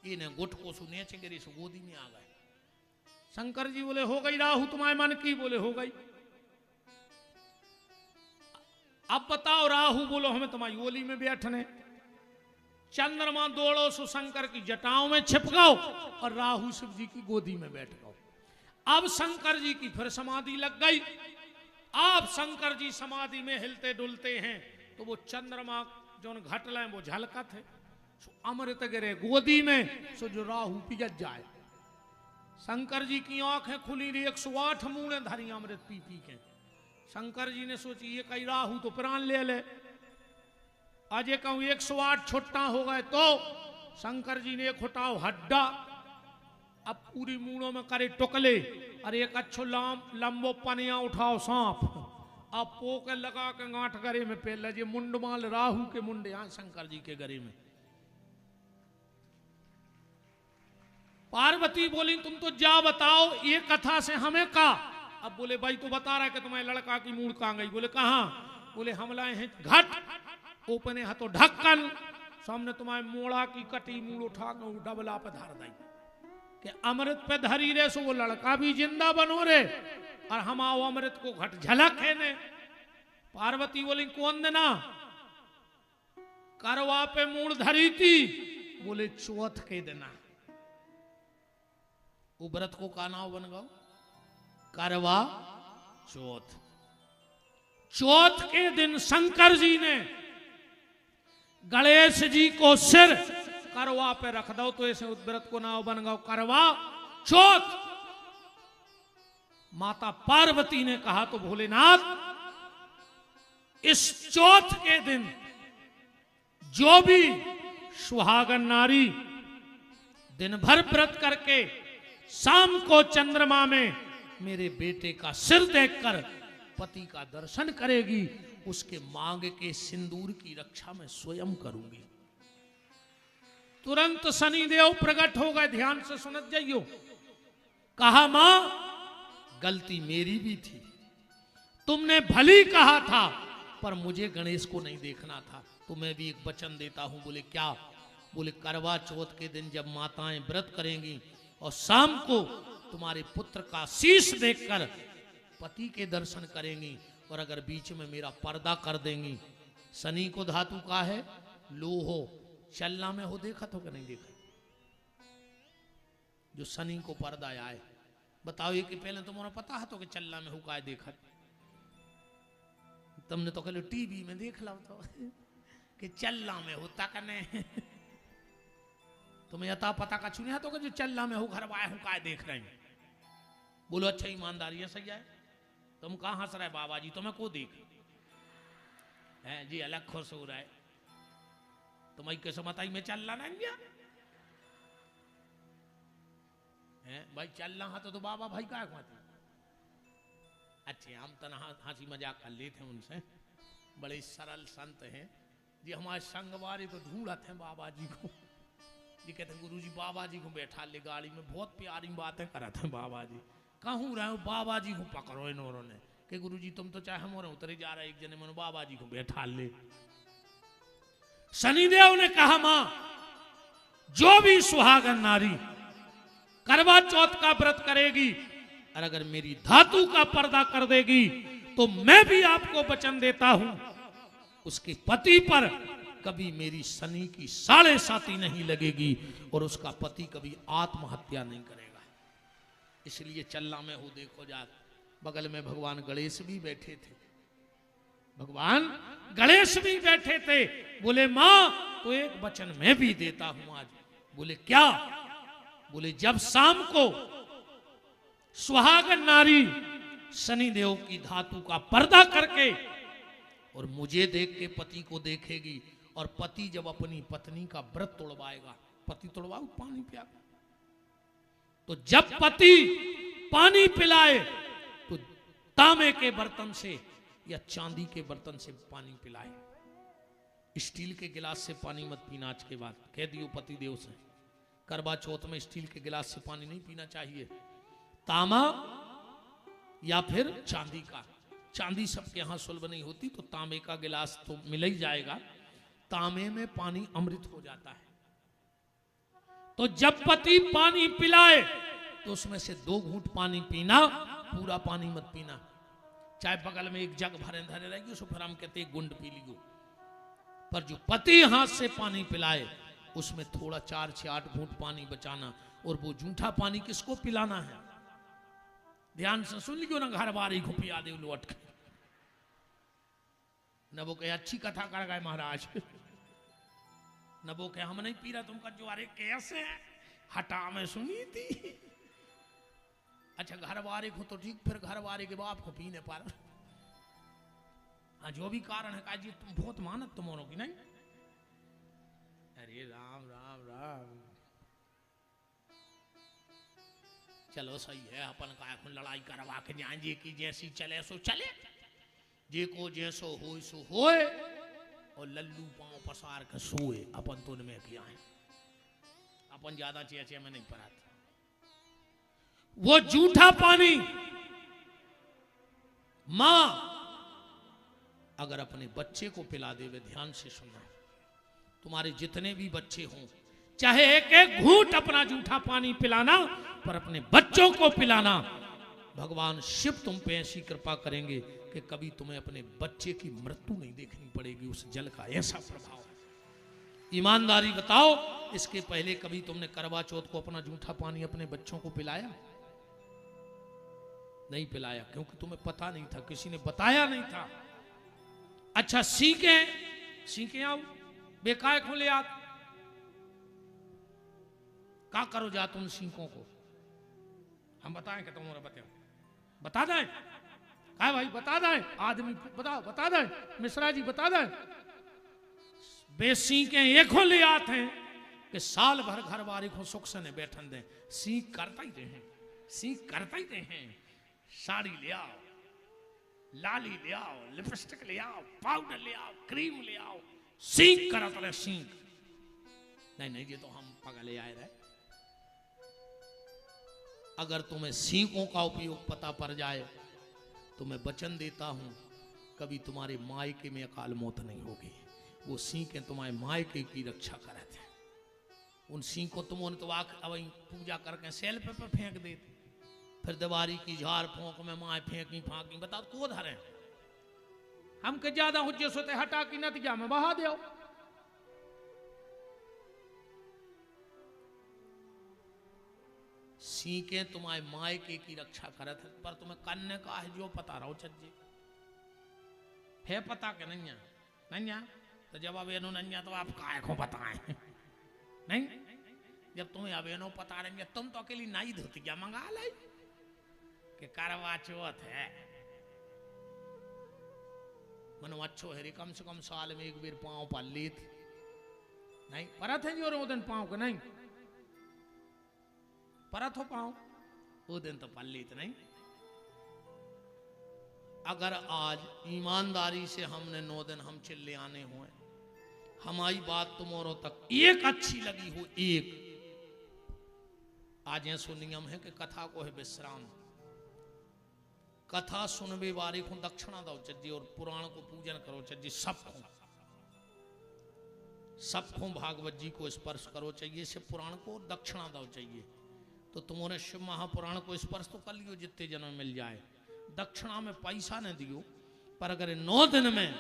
इन्हें गुट को सु नीचे गिरी सु गोदी में आ गए। शंकर जी बोले हो गई राहु तुम्हारे मन की? बोले हो गई। अब बताओ राहु बोलो हमें तुम्हारी ओली में बैठने। चंद्रमा दौड़ो सो शंकर की जटाओं में छिप गओ और राहु शिव जी की गोदी में बैठ गओ। अब शंकर जी की फिर समाधि लग गई। अब शंकर जी समाधि में हिलते डुलते हैं तो वो चंद्रमा जो घट लें वो झलकत है। अमृत गिरे गोदी में सो जो राहु पिघल जाए। शंकर जी की आंखें खुली रही। 108 मूड़े धरी अमृत पी पी के। शंकर जी ने सोची ये कई राहु तो प्राण ले ले। आज ये कहूं 108 छुट्टा हो गए तो शंकर जी ने एक उठाओ हड्डा। अब पूरी मूड़ों में करे टुकले। और एक अच्छो लंबो पनिया उठाओ सांप। अब पोके लगा के गांठ गरे में पेल लीजिए। मुंडमाल राहु के मुंडे यहाँ शंकर जी के गरे में। पार्वती बोली तुम तो जा बताओ ये कथा से हमें का? अब बोले भाई तो बता रहा है कि तुम्हारे लड़का की मूड़ कहां गई? बोले कहां? बोले हम लाए हैं घट, ओपने हाथों ढक्कन, सामने तुम्हारे मोड़ा की कटी मूड़ उठा के डबला पे धर दी कि अमृत पे धरी रे सो वो लड़का भी जिंदा बनो रे और हम आओ अमृत को घट झलक है ने। पार्वती बोली कौन देना? करवा पे मूड़ धरी थी। बोले चौथ के देना। वो व्रत को का नाम बन गया करवा चौथ। चौथ के दिन शंकर जी ने गणेश जी को सिर करवा पे रख दो तो ऐसे व्रत को नाम बन गया करवा चौथ। माता पार्वती ने कहा तो भोलेनाथ इस चौथ के दिन जो भी सुहागन नारी दिन भर व्रत करके शाम को चंद्रमा में मेरे बेटे का सिर देखकर पति का दर्शन करेगी उसके मांग के सिंदूर की रक्षा मैं स्वयं करूंगी। तुरंत शनिदेव प्रकट हो गए। ध्यान से सुनत जाइयो। कहा मां गलती मेरी भी थी, तुमने भली कहा था, पर मुझे गणेश को नहीं देखना था। तो मैं भी एक वचन देता हूं। बोले क्या? बोले करवा चौथ के दिन जब माताएं व्रत करेंगी और शाम को तुम्हारे पुत्र का शीश देखकर पति के दर्शन करेंगी, और अगर बीच में मेरा पर्दा कर देंगी, शनि को धातु का है लोहो, चलना में हो, देखा तो कि नहीं देखा? जो शनि को पर्दा आए, बताओ ये कि पहले तुम्हारा पता है तो कि चलना में हुआ है देखा? तुमने तो कल टीवी में देख लो तो कि चलना में होता कने तुम्हें यथा पता का चुनिया तो कि जो चलना में हो घर वाए हुआ देख रहे हैं। बोलो अच्छा ईमानदारी है, सही है। तुम कहां हंस रहे बाबा जी? तुम्हें को देख है जी अलग खुश हो रहा है। तुम्हारी कैसे बताई मैं चलना नहीं गया है भाई? चलना है तो बाबा भाई का अच्छे हम तना हंसी मजाक कर लेते हैं उनसे, बड़े सरल संत हैं जी। हमारे संगवारी तो ढूंढते हैं बाबा जी को जी, कहते हैं गुरु जी बाबा जी को बैठा ले गाड़ी में, बहुत प्यारी बातें करते हैं बाबा जी। कहूँ रहे हो बाबा जी को पकड़ो इन्होंने ने कि गुरु जी तुम तो चाहे हमारे उतरे जा रहे, एक जने मन बाबा जी को बैठा ले। शनिदेव ने कहा मां जो भी सुहागन नारी करवा चौथ का व्रत करेगी और अगर मेरी धातु का पर्दा कर देगी तो मैं भी आपको वचन देता हूं उसके पति पर कभी मेरी शनि की 7.5 नहीं लगेगी और उसका पति कभी आत्महत्या नहीं करेगा। इसलिए चलना में हो देखो जात, बगल में भगवान गणेश भी बैठे थे, भगवान गणेश भी बैठे थे। बोले मां तो एक वचन मैं भी देता हूं आज। बोले क्या? बोले जब शाम को सुहागन नारी शनिदेव की धातु का पर्दा करके और मुझे देख के पति को देखेगी, और पति जब अपनी पत्नी का व्रत तोड़वाएगा, पति तोड़वाओ पानी पिया, तो जब पति पानी पिलाए तो तांबे के बर्तन से या चांदी के बर्तन से पानी पिलाए। स्टील के गिलास से पानी मत पीना आज के बाद, कह दियो पति देव से। करवा चौथ में स्टील के गिलास से पानी नहीं पीना चाहिए, तांबा या फिर चांदी का। चांदी सबके यहां सुलभ नहीं होती तो तांबे का गिलास तो मिल ही जाएगा। तांबे में पानी अमृत हो जाता है। तो जब पति पानी पिलाए तो उसमें से 2 घूंट पानी पीना, पूरा पानी मत पीना। चाहे बगल में एक जग भरे धरे रहेगी उसको फिर हम कहते हैं गुंड पी लियो, पर जो पति हाथ से पानी पिलाए उसमें थोड़ा 4 से 8 घूंट पानी बचाना। और वो जूठा पानी किसको पिलाना है? ध्यान से सुन लियो ना, घर बारी को पिया दे लौट के न वो कहे अच्छी कथा कर गए महाराज, न वो कहे हम नहीं पी रहा तुमका जो, अरे कैसे हटा में सुनी थी। अच्छा घर वाले को तो ठीक, फिर घर वाले के बाप को पीने पर हाँ जो भी कारण है का जी तुम बहुत मानत तुम्हारों की नहीं। अरे राम राम राम, चलो सही है अपन का लड़ाई करवा के जाए जी की जैसी चले सो चले, जे को जैसो हो सो होए, और लल्लू पांव पसार के सोए। अपन तो में किया है, अपन ज्यादा चेचे में नहीं पड़ा। वो जूठा पानी मां अगर अपने बच्चे को पिला देवे, ध्यान से सुनना, तुम्हारे जितने भी बच्चे हों, चाहे एक एक घूंट अपना जूठा पानी पिलाना, पर अपने बच्चों को पिलाना। भगवान शिव तुम पे ऐसी कृपा करेंगे कि कभी तुम्हें अपने बच्चे की मृत्यु नहीं देखनी पड़ेगी। उस जल का ऐसा प्रभाव है। ईमानदारी बताओ, इसके पहले कभी तुमने करवा चौथ को अपना जूठा पानी अपने बच्चों को पिलाया? नहीं पिलाया, क्योंकि तुम्हें पता नहीं था, किसी ने बताया नहीं था। अच्छा सीखे आओ, बेकार खोले आप का करो जा तुम सीखों को, हम बताएं कि तुम्हारा बता दें का भाई, बता दें आदमी, बता दें मिश्रा जी, बता दें। बेसीके एक ले आते हैं कि साल भर घर वाले को सुख से नहीं बैठन दें, सीख करता ही रहे, सीख करता ही रहे। साड़ी ले आओ, लाली ले आओ, लिपस्टिक ले आओ, पाउडर ले आओ, क्रीम ले आओ, सीख करत रहे सीख। नहीं ये तो हम पगले आए रहे। अगर तुम्हें सींकों का उपयोग पता पड़ जाए तो मैं वचन देता हूं कभी तुम्हारे मायके में अकाल मौत नहीं होगी। वो सींकें तुम्हारे मायके की रक्षा करे थे। उन सींकों तुमने तो अब पूजा करके सेल पे फेंक देते, फिर दीवारी की झाड़ फूंक में माए फेंकी फांकी, बताओ को धरे हम के ज्यादा हुज्जे सोते हटा की नतिजा में बहा दो। सींकें तुम्हारे मायके की रक्षा करत है, पर तुम्हें कन्ने का है जो पता रहो चज्जे है पता के नहीं है नहीं है तो जब अब एनो नहीं है तो आप काय को बताएं नहीं। जब तुम्हें अब एनो पता रहेंगे तुम तो अकेली नहीं धोती क्या मंगा लाई कि करवा चौथ है मनो अच्छो है कम से कम साल में एक बार पाँव पाल लीत नहीं परत है जो रो दिन पाँव के नहीं परत हो पाँव वो दिन तो पाल लीत नहीं। अगर आज ईमानदारी से हमने 9 दिन हम चिल्ले आने हुए, हमारी बात तुम्हारों तक एक अच्छी लगी हो एक, आज ऐसो नियम है कि कथा को है विश्राम, कथा सुनबे वारे को दक्षिणा दो चज्जी और पुराण को पूजन करो चज्जी, सबको भागवत जी को स्पर्श करो चाहिए, से पुराण को दक्षिणा दो चाहिए। तो तुम्हारे शिव महापुराण को स्पर्श तो कर लियो जितने जन्म मिल जाए, दक्षिणा में पैसा न दियो, पर अगर 9 दिन में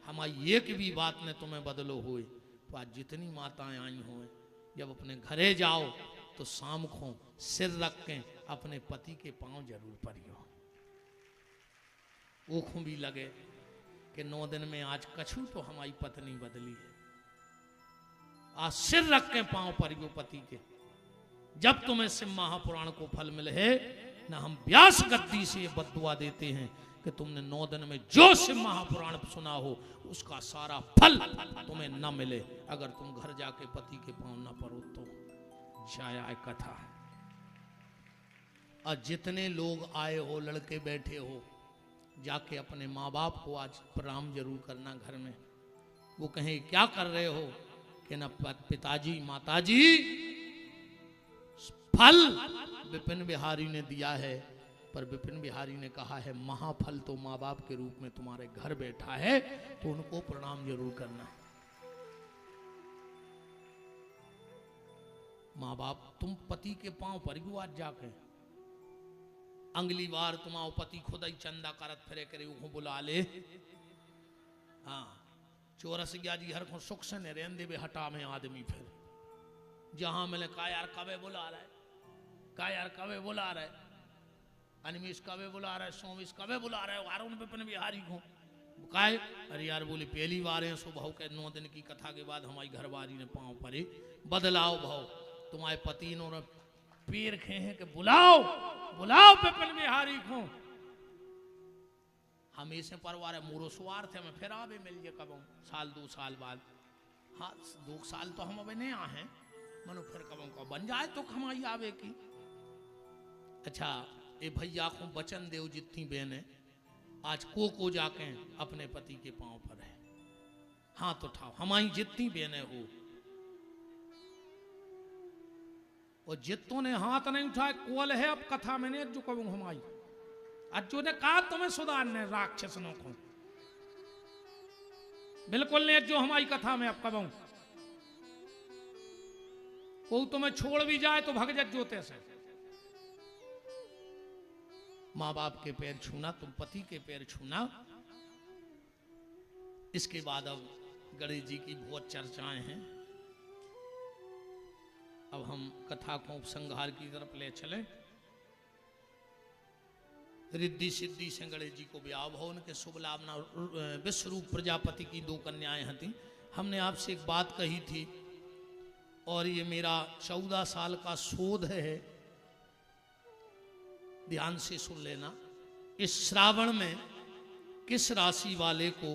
हमारी एक भी बात ने तुम्हें बदलो हुए तो आज जितनी माताएं आई हुए जब अपने घरे जाओ तो शाम को सिर रख के अपने पति के पांव जरूर परियो। ऊखों भी लगे कि 9 दिन में आज कछु तो हमारी पत्नी बदली है, आज सिर रख के पांव परियो पति के। जब तुम्हें शिव महापुराण को फल मिले है ना, हम व्यास गद्दी से ये बद्दुआ देते हैं कि तुमने 9 दिन में जो शिव महापुराण सुना हो उसका सारा फल तुम्हें न मिले अगर तुम घर जाके पति के पांव न परो तो। जय कथा। और जितने लोग आए हो, लड़के बैठे हो, जाके अपने माँ बाप को आज प्रणाम जरूर करना घर में। वो कहें क्या कर रहे हो कि ना पिताजी माताजी फल विपिन बिहारी ने दिया है, पर विपिन बिहारी ने कहा है महाफल तो माँ बाप के रूप में तुम्हारे घर बैठा है, तो उनको प्रणाम जरूर करना। माँ बाप तुम पति के पांव पर आज जाके अगली बार तुम्हारा पति खुद ही चंदा करत फिरे करे वो बुला ले। हाँ चोरस गया जी हर को सुख से रहन दे हटा में आदमी फिर जहां मिले का यार कवे बुला रहा है, का यार कवे बुला रहा है, अनिमेश कवे बुला रहा है, सोमेश कवे बुला रहा है, वारुण विपिन बिहारी को काय। अरे यार बोले पहली बार है सो भाव के 9 दिन की कथा के बाद हमारी घरवाली ने पांव परे बदलाओ भाव तुम्हारे पति ने पैर खे हैं कि बुलाओ बुलाओ विपिन बिहारी को। हमेशा परवार है मोरो स्वार्थ है मैं फिर आवे मिल जे कब साल 2 साल बाद। हाँ 2 साल तो हम अबे नहीं आ हैं मनो फिर कब को बन जाए तो कमाई आवे की। अच्छा ए भैया को वचन देव जितनी बहने आज को जाके अपने पति के पांव पर है, हाथ उठाओ हमारी जितनी बहने हो। और जितों ने हाथ नहीं उठाए कोल है अब कथा में नहीं जो कहूं हमारी अज्जू ने कहा तुम्हें सुधारने राक्षसनों को बिल्कुल नहीं जो हमारी कथा में अब कहूं को तुम्हें छोड़ भी जाए तो भग जोते से। माँ बाप के पैर छूना, तुम पति के पैर छूना। इसके बाद अब गणेश जी की बहुत चर्चाएं हैं। अब हम कथा को उपसंहार की तरफ ले चले। रिद्धि सिद्धि से गणेश जी को ब्याह हो, उनके शुभ लाभ विश्वरूप प्रजापति की 2 कन्याएं थी। हमने आपसे एक बात कही थी और ये मेरा 14 साल का शोध है, ध्यान से सुन लेना। इस श्रावण में किस राशि वाले को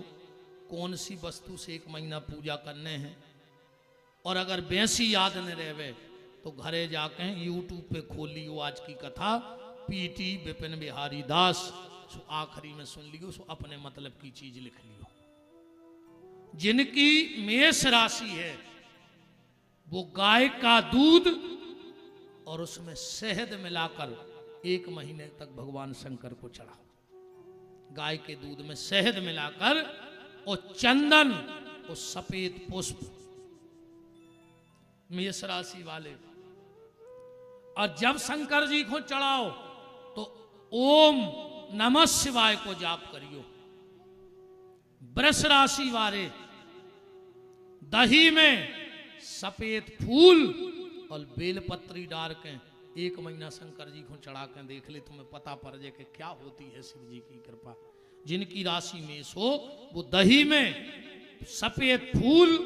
कौन सी वस्तु से 1 महीना पूजा करने हैं, और अगर वैसी याद न रहे तो घरे जाके यूट्यूब पे खोल लियो आज की कथा पीटी विपिन बिहारी दास, सो आखिरी में सुन लियो, सो अपने मतलब की चीज लिख लियो। जिनकी मेष राशि है वो गाय का दूध और उसमें शहद मिलाकर 1 महीने तक भगवान शंकर को चढ़ाओ। गाय के दूध में शहद मिलाकर और चंदन और सफेद पुष्प, मेष राशि वाले। और जब शंकर जी को चढ़ाओ तो ओम नमः शिवाय को जाप करियो। वृष राशि वाले दही में सफेद फूल और बेलपत्री डाल के 1 महीना शंकर जी को चढ़ा के देख ले, तुम्हें पता पड़ जाए कि क्या होती है शिव जी की कृपा। जिनकी राशि मेष हो वो दही में सफेद फूल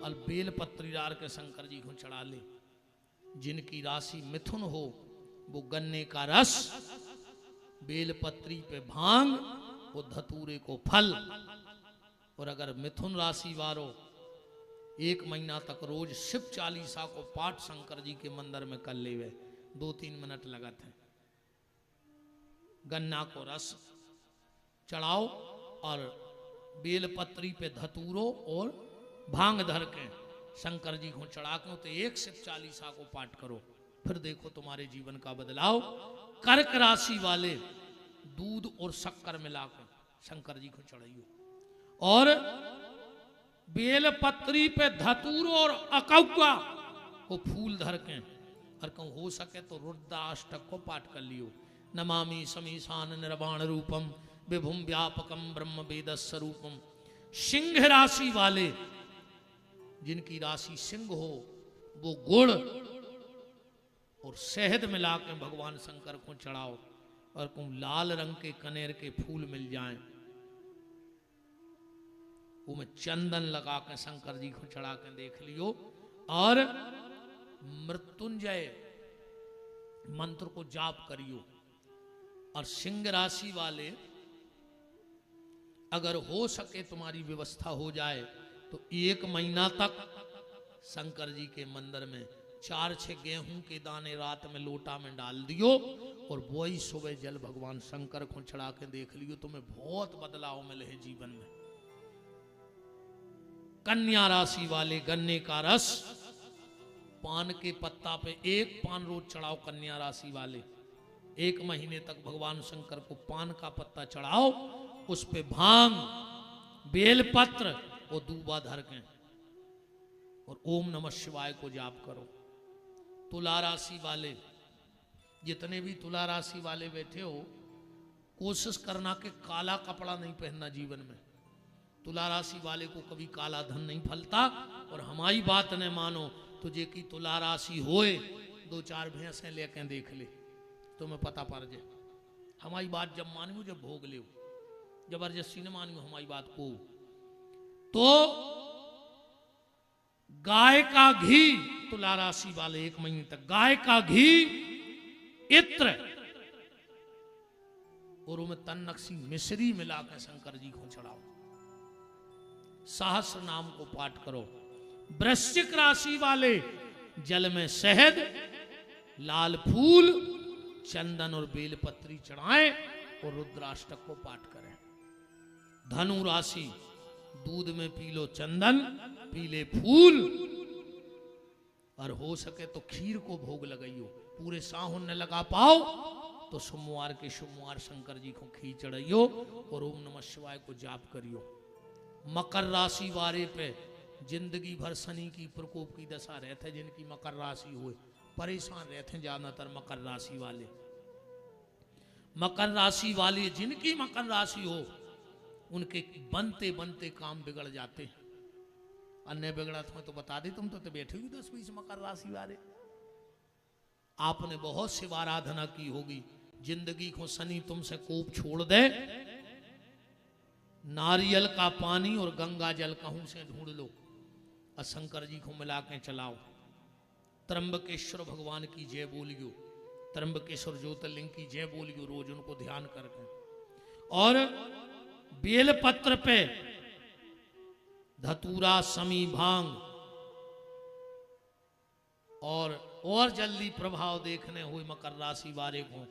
और बेलपत्री डाल के शंकर जी को चढ़ा ले। जिनकी राशि मिथुन हो वो गन्ने का रस, बेलपत्री पे भांग और धतूरे को फल। और अगर मिथुन राशि वालों 1 महीना तक रोज शिव चालीसा को पाठ शंकर जी के मंदिर में कर ले, 2-3 मिनट लगत है। गन्ना को रस चढ़ाओ और बेलपत्री पे धतूरो और भांग धर के शंकर जी को चढ़ा के तो 1 शिव चालीसा को पाठ करो, फिर देखो तुम्हारे जीवन का बदलाव। कर्क राशि वाले दूध और शक्कर मिलाकर शंकर जी को चढ़ाइयो और बेलपत्री पे धतूरो और अकौआ को फूल धर के, और कहूँ हो सके तो रुद्राष्टक को पाठ कर लियो। नमामि समीशान निर्वाण रूपम विभुम व्यापकम ब्रह्म वेद स्वरूपम। सिंह राशि वाले जिनकी राशि सिंह हो वो गुड़ और शहद मिला के भगवान शंकर को चढ़ाओ, और कहूँ लाल रंग के कनेर के फूल मिल जाएं, उनमें चंदन लगा के शंकर जी को चढ़ा के देख लियो। और मृत्युंजय मंत्र को जाप करियो। और सिंह राशि वाले अगर हो सके तुम्हारी व्यवस्था हो जाए तो 1 महीना तक शंकर जी के मंदिर में 4-6 गेहूं के दाने रात में लोटा में डाल दियो और वही सुबह जल भगवान शंकर को चढ़ा के देख लियो, तुम्हें बहुत बदलाव मिले है जीवन में। कन्या राशि वाले गन्ने का रस, पान के पत्ता पे 1 पान रोज चढ़ाओ। कन्या राशि वाले 1 महीने तक भगवान शंकर को पान का पत्ता चढ़ाओ, उस पे भांग, बेलपत्र और दूबा धर के और ओम नमः शिवाय को जाप करो। तुला राशि वाले, जितने भी तुला राशि वाले बैठे हो, कोशिश करना कि काला कपड़ा नहीं पहनना जीवन में। तुला राशि वाले को कभी काला धन नहीं फलता। और हमारी बात न मानो तो जे की तुला राशि होए 2-4 भैंसें लेके देख ले, तुम्हें पता पड़ जाए। हमारी बात जब मानियो जब भोग ले, जबरदस्ती न मानियो हमारी बात को। तो गाय का घी, तुला राशि वाले 1 महीने तक गाय का घी, इत्र और उनमें तन्नक्सी मिश्री मिला के शंकर जी को चढ़ाओ। सहस्र नाम को पाठ करो। वृश्चिक राशि वाले जल में शहद, लाल फूल, चंदन और बेलपत्री चढ़ाएं और रुद्राष्टक को पाठ करें। धनु राशि दूध में पी लो चंदन, पीले फूल, और हो सके तो खीर को भोग लगाइयो। पूरे साहुन न लगा पाओ तो सोमवार के सोमवार शंकर जी को खीर चढ़ाइयो और ओम नमः शिवाय को जाप करियो। मकर राशि वाले पे जिंदगी भर शनि की प्रकोप की दशा रहते, जिनकी मकर राशि हुए परेशान रहते ज्यादातर मकर राशि वाले। मकर राशि वाले जिनकी मकर राशि हो उनके बनते बनते काम बिगड़ जाते हैं। अन्य बिगड़ा तुम्हें तो बता दे, तुम तो बैठे हुई 10-20 मकर राशि वाले। आपने बहुत शिव आराधना की होगी, जिंदगी को शनि तुमसे कोप छोड़ दे, नारियल का पानी और गंगा जल कहूं से ढूंढ लो और शंकर जी को मिला के चलाओ। त्र्यंबकेश्वर भगवान की जय बोलियो, त्र्यंबकेश्वर ज्योतिर्लिंग की जय बोलियो रोज उनको ध्यान करके। और बेलपत्र पे धतूरा, समी, भांग और जल्दी प्रभाव देखने हुए मकर राशि वाले को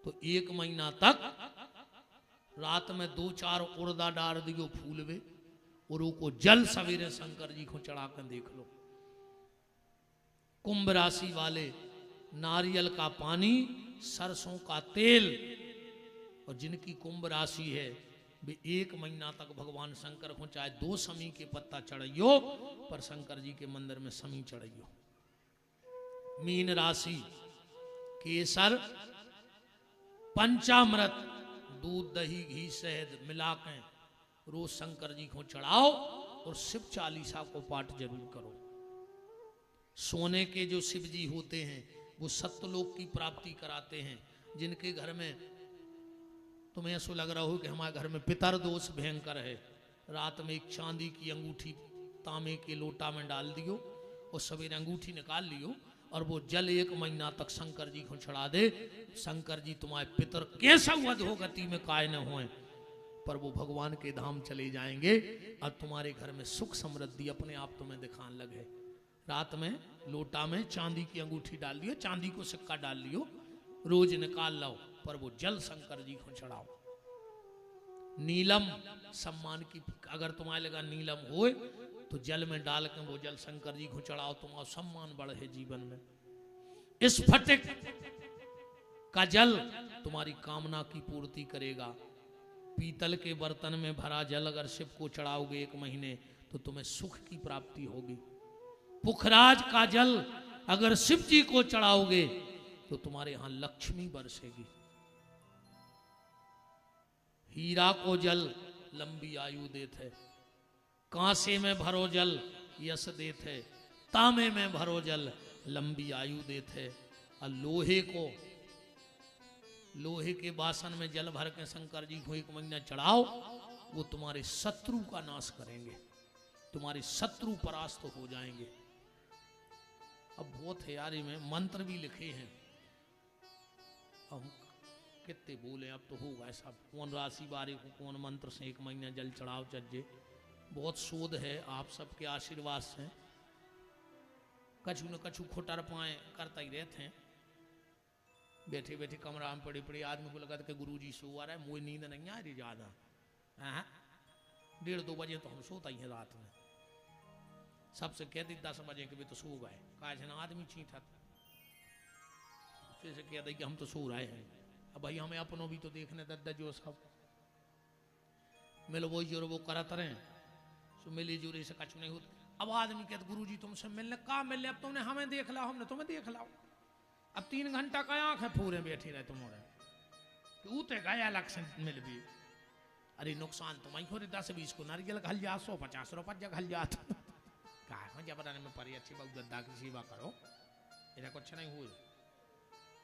तो 1 महीना तक रात में 2-4 उड़दा डाल दियो फूलवे और को जल सवेरे शंकर जी को चढ़ा कर देख लो। कुंभ राशि वाले नारियल का पानी, सरसों का तेल, और जिनकी कुंभ राशि है वे 1 महीना तक भगवान शंकर को चाहे 2 समी के पत्ता चढ़ाइयो, पर शंकर जी के मंदिर में समी चढ़ाइयो। मीन राशि केसर, पंचामृत, दूध दही घी शहद मिला के रोज शंकर जी को चढ़ाओ और शिव चालीसा को पाठ जरूर करो। सोने के जो शिव जी होते हैं वो सत्यलोक की प्राप्ति कराते हैं। जिनके घर में तुम्हें ऐसा लग रहा हो कि हमारे घर में पितर दोष भयंकर है, रात में एक चांदी की अंगूठी तांबे के लोटा में डाल दियो और सवेरे अंगूठी निकाल लियो और वो जल 1 महीना तक शंकर जी को चढ़ा दे। शंकर जी तुम्हारे पितर कैसा वध हो गति में काय न होए, पर वो भगवान के धाम चले जाएंगे और तुम्हारे घर में सुख समृद्धि अपने आप तुम्हें दिखाने लगे। रात में लोटा में चांदी की अंगूठी डाल दियो, चांदी को सिक्का डाल लियो, रोज निकाल लो, पर वो जल शंकर जी को चढ़ाओ। नीलम सम्मान की, अगर तुम्हारे लगा नीलम होए तो जल में डाल के वो जल शंकर जी को चढ़ाओ, तुम्हारा सम्मान बढ़े जीवन में। स्फटिक का जल तुम्हारी कामना की पूर्ति करेगा। पीतल के बर्तन में भरा जल अगर शिव को चढ़ाओगे 1 महीने तो तुम्हें सुख की प्राप्ति होगी। पुखराज का जल अगर शिव जी को चढ़ाओगे तो तुम्हारे यहां लक्ष्मी बरसेगी। हीरा को जल लंबी आयु देते है। कांसे में भरो जल यश देते है। तांबे में भरो जल लंबी आयु देते है। और लोहे के बासन में जल भर के शंकर जी को 1 महीना चढ़ाओ, वो तुम्हारे शत्रु का नाश करेंगे, तुम्हारे शत्रु परास्त हो जाएंगे। अब बहुत है यार, में मंत्र भी लिखे हैं, अब कितने बोले, अब तो होगा ऐसा। कौन राशि बारे को कौन मंत्र से 1 महीना जल चढ़ाओ चज्जे, बहुत शोध है। आप सबके आशीर्वाद से कछु न कछु खोटर पाए करता ही रहते हैं। बैठे बैठे कमरा में पड़े पड़े आदमी को लगा था कि गुरुजी सो आ रहा है, मुझे नींद नहीं आ रही ज्यादा। 1:30-2 बजे तो हम सोता ही है रात में। सबसे कहते 10 बजे के भी तो सो गए, कहा आदमी चीठा फिर से कहते कि हम तो सो रहे हैं। अब भाई हमें अपनों भी तो देखने दद्दा जो सब मिलो वो जो वो करत रहे, सो मिली जुरी से कछु नहीं होता। अब आदमी कहते गुरुजी तुमसे मिलने का मिलने, अब तुमने हमें देख ला, हमने तुम्हें देख ला। अब 3 घंटा का आंख है पूरे बैठे रहे तुम्हारे, उते गया लक्षण मिल भी। अरे नुकसान तुम्हारी हो 10-20 को नारियल घल जा, 150 रुपया घल जा। कहा जबरन में परी अच्छी बहुत गद्दा की सेवा करो, इधर कुछ नहीं हुए।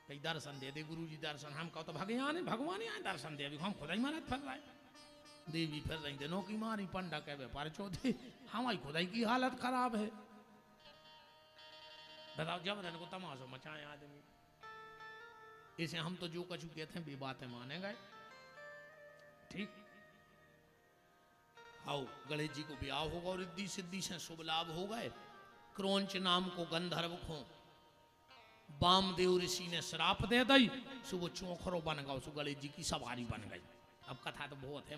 कई दर्शन दे दे गुरुजी दर्शन, हम कहो तो भगवान है दर्शन दे, हम खुदा ही महाराज फिर रहे देवी फिर रही दिनों की मारी पंडा कह व्यापार चौधरी, हमारी खुदाई की हालत खराब है। बताओ जबरन को तमाशा मचाए आदमी। इसे हम तो जो कछु कहते हैं बे बातें माने गए। ठीक आओ गणेश जी को ब्याह होगा और रिद्धि सिद्धि से शुभ लाभ हो गए। क्रोंच नाम को गंधर्व को वामदेव ऋषि ने श्राप दे दी, सो वो चौखरो बन गया, सो गणेश जी की सवारी बन गई। अब कथा तो बहुत है।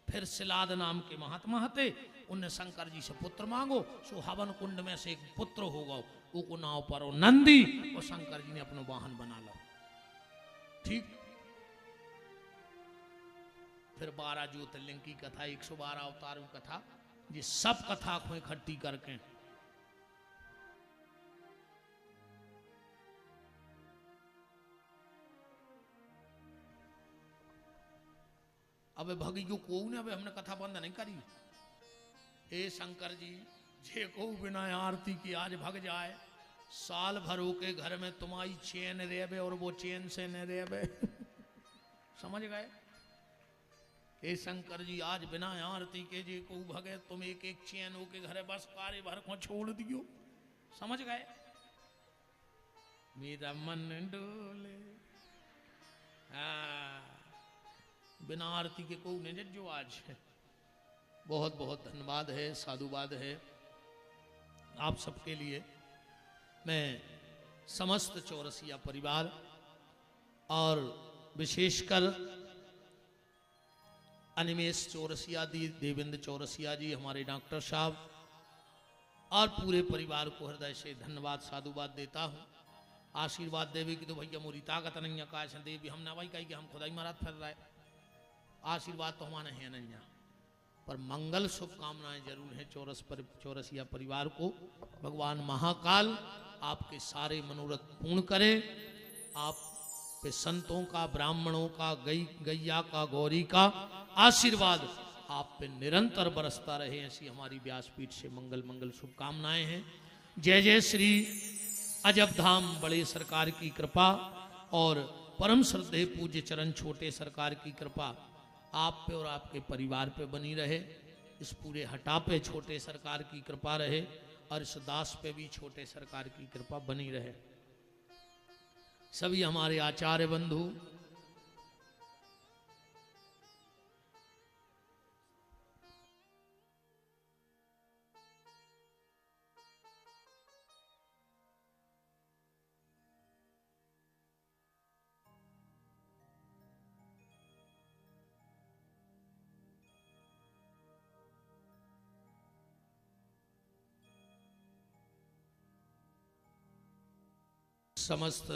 फिर सिलाद नाम के महात्मा थे, उनने शंकर जी से पुत्र मांगो, सो हवन कुंड में से एक पुत्र होगा, वो को नाव पर नंदी, और शंकर जी ने अपना वाहन बना लो। ठीक फिर 12 ज्योतिर्लिंग की कथा, 112 अवतारों कथा, ये सब कथा को इकट्ठी करके अबे भगियो को ने अबे हमने कथा बंद नहीं करी। हे शंकर जी जे को बिना आरती की आज भग जाए, साल भर के घर में तुम्हारी चैन रेबे और वो चैन से न रेबे। समझ गए? हे शंकर जी आज बिना आरती के जे को भगे, तुम एक एक चैन हो के घर बस कार्य भर को छोड़ दियो। समझ गए? मेरा मन डोले, बिना आरती के को नहीं जो आज है। बहुत बहुत धन्यवाद है, साधुवाद है आप सबके लिए। मैं समस्त चौरसिया परिवार और विशेषकर अनिमेश चौरसिया दी, देवेंद्र चौरसिया जी, हमारे डॉक्टर साहब और पूरे परिवार को हृदय से धन्यवाद साधुवाद देता हूँ। आशीर्वाद देवे कि तो भैया मोरी ताकत नहीं है काश देवी हम ना भाई कही कि हम खुदा ही महाराज फिर रहे आशीर्वाद तो हमारे हैं नहीं है पर मंगल शुभकामनाएं जरूर हैं चौरसिया परिवार को। भगवान महाकाल आपके सारे मनोरथ पूर्ण करे। आप पे संतों का ब्राह्मणों का गैया का गौरी का आशीर्वाद आप पे निरंतर बरसता रहे ऐसी हमारी व्यासपीठ से मंगल मंगल शुभकामनाएं हैं। जय जय श्री अजब धाम बड़े सरकार की कृपा और परम श्रद्धेय पूज्य चरण छोटे सरकार की कृपा आप पे और आपके परिवार पे बनी रहे। इस पूरे हटा पे छोटे सरकार की कृपा रहे और इस दास पे भी छोटे सरकार की कृपा बनी रहे। सभी हमारे आचार्य बंधु समस्त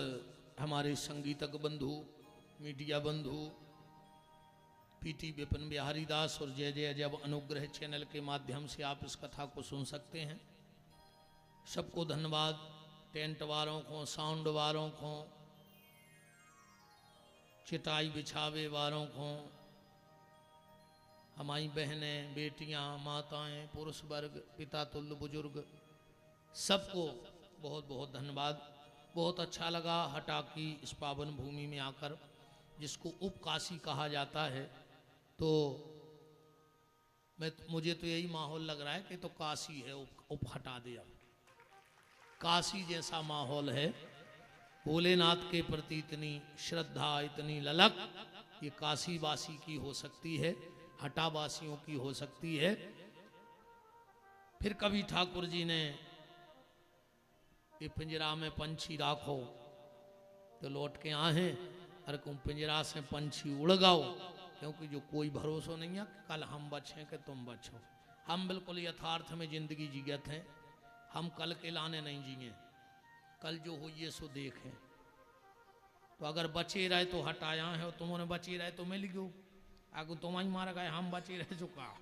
हमारे संगीतक बंधु मीडिया बंधु पीटी विपिन बिहारी दास और जय जय अजब अनुग्रह चैनल के माध्यम से आप इस कथा को सुन सकते हैं। सबको धन्यवाद। टेंट वालों को साउंड वालों को चिटाई बिछावे वालों को हमारी बहनें बेटियां माताएं पुरुष वर्ग पिता तुल्य बुजुर्ग सबको बहुत बहुत धन्यवाद। बहुत अच्छा लगा हटा की इस पावन भूमि में आकर जिसको उपकाशी कहा जाता है। तो मुझे तो यही माहौल लग रहा है कि तो काशी है उप हटा दिया। काशी जैसा माहौल है। भोलेनाथ के प्रति इतनी श्रद्धा इतनी ललक ये काशी वासी की हो सकती है हटा वासियों की हो सकती है। फिर कभी ठाकुर जी ने ये पिंजरा में पंछी राखो तो लौट के आए अरे तुम पिंजरा से पंछी उड़ गाओ क्योंकि जो कोई भरोसा नहीं है कि कल हम बचें कि तुम बचो। हम बिल्कुल यथार्थ में जिंदगी जीगत हैं। हम कल के लाने नहीं जिए कल जो हो ये सो देखें। तो अगर बचे रहे तो हटाया है और तुमने बचे रहे तो मिल गयो आगे तुम ही मारा गए हम बचे रहे चुका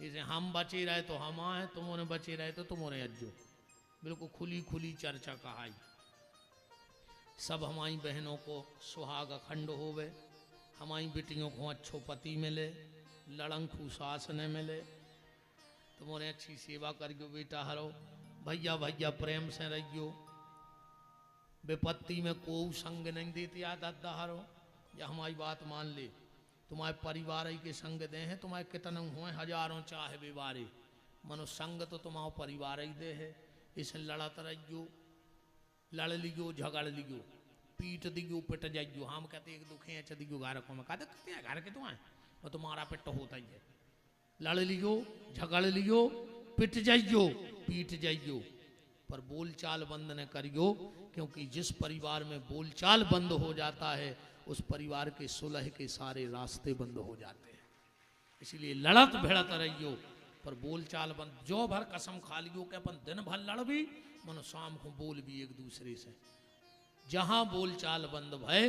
इसे हम बचे रहे तो हम आए तुमने बचे रहे तो तुम्हारे अज्जो बिल्कुल खुली खुली चर्चा कहाई। सब हमारी बहनों को सुहाग अखंड होवे हमारी बेटियों को अच्छो पति मिले लड़ंखू सास न मिले तुम्हारे अच्छी सेवा करियो बेटा हरो भैया भैया प्रेम से रहियो विपत्ति में को संग नहीं देते दादा हरो या हमारी बात मान ले तुम्हारे परिवार ही के संग दे हैं तुम्हारे कितने हुए हजारों चाहे बेवारे मनो संग तो तुम्हारा परिवार ही दे है। इसे लड़त रहियो लड़ लियो झगड़ लियो पीट दियो पिट जाइयो। हम कहते एक दुखे अच्छा दियो घर को मैं कहते कहते हैं घर के तो आए वो तुम्हारा पिट होता ही है। लड़ लियो झगड़ लियो पिट जाइयो पीट जाइयो पर बोलचाल बंद न करियो क्योंकि जिस परिवार में बोलचाल बंद हो जाता है उस परिवार के सुलह के सारे रास्ते बंद हो जाते हैं। इसलिए लड़त भिड़त रहियो पर बोलचाल बंद। जो भर कसम खा लियो कि अपन दिन भर लड़ भी मनो शाम को बोल भी एक दूसरे से। जहां बोलचाल बंद भय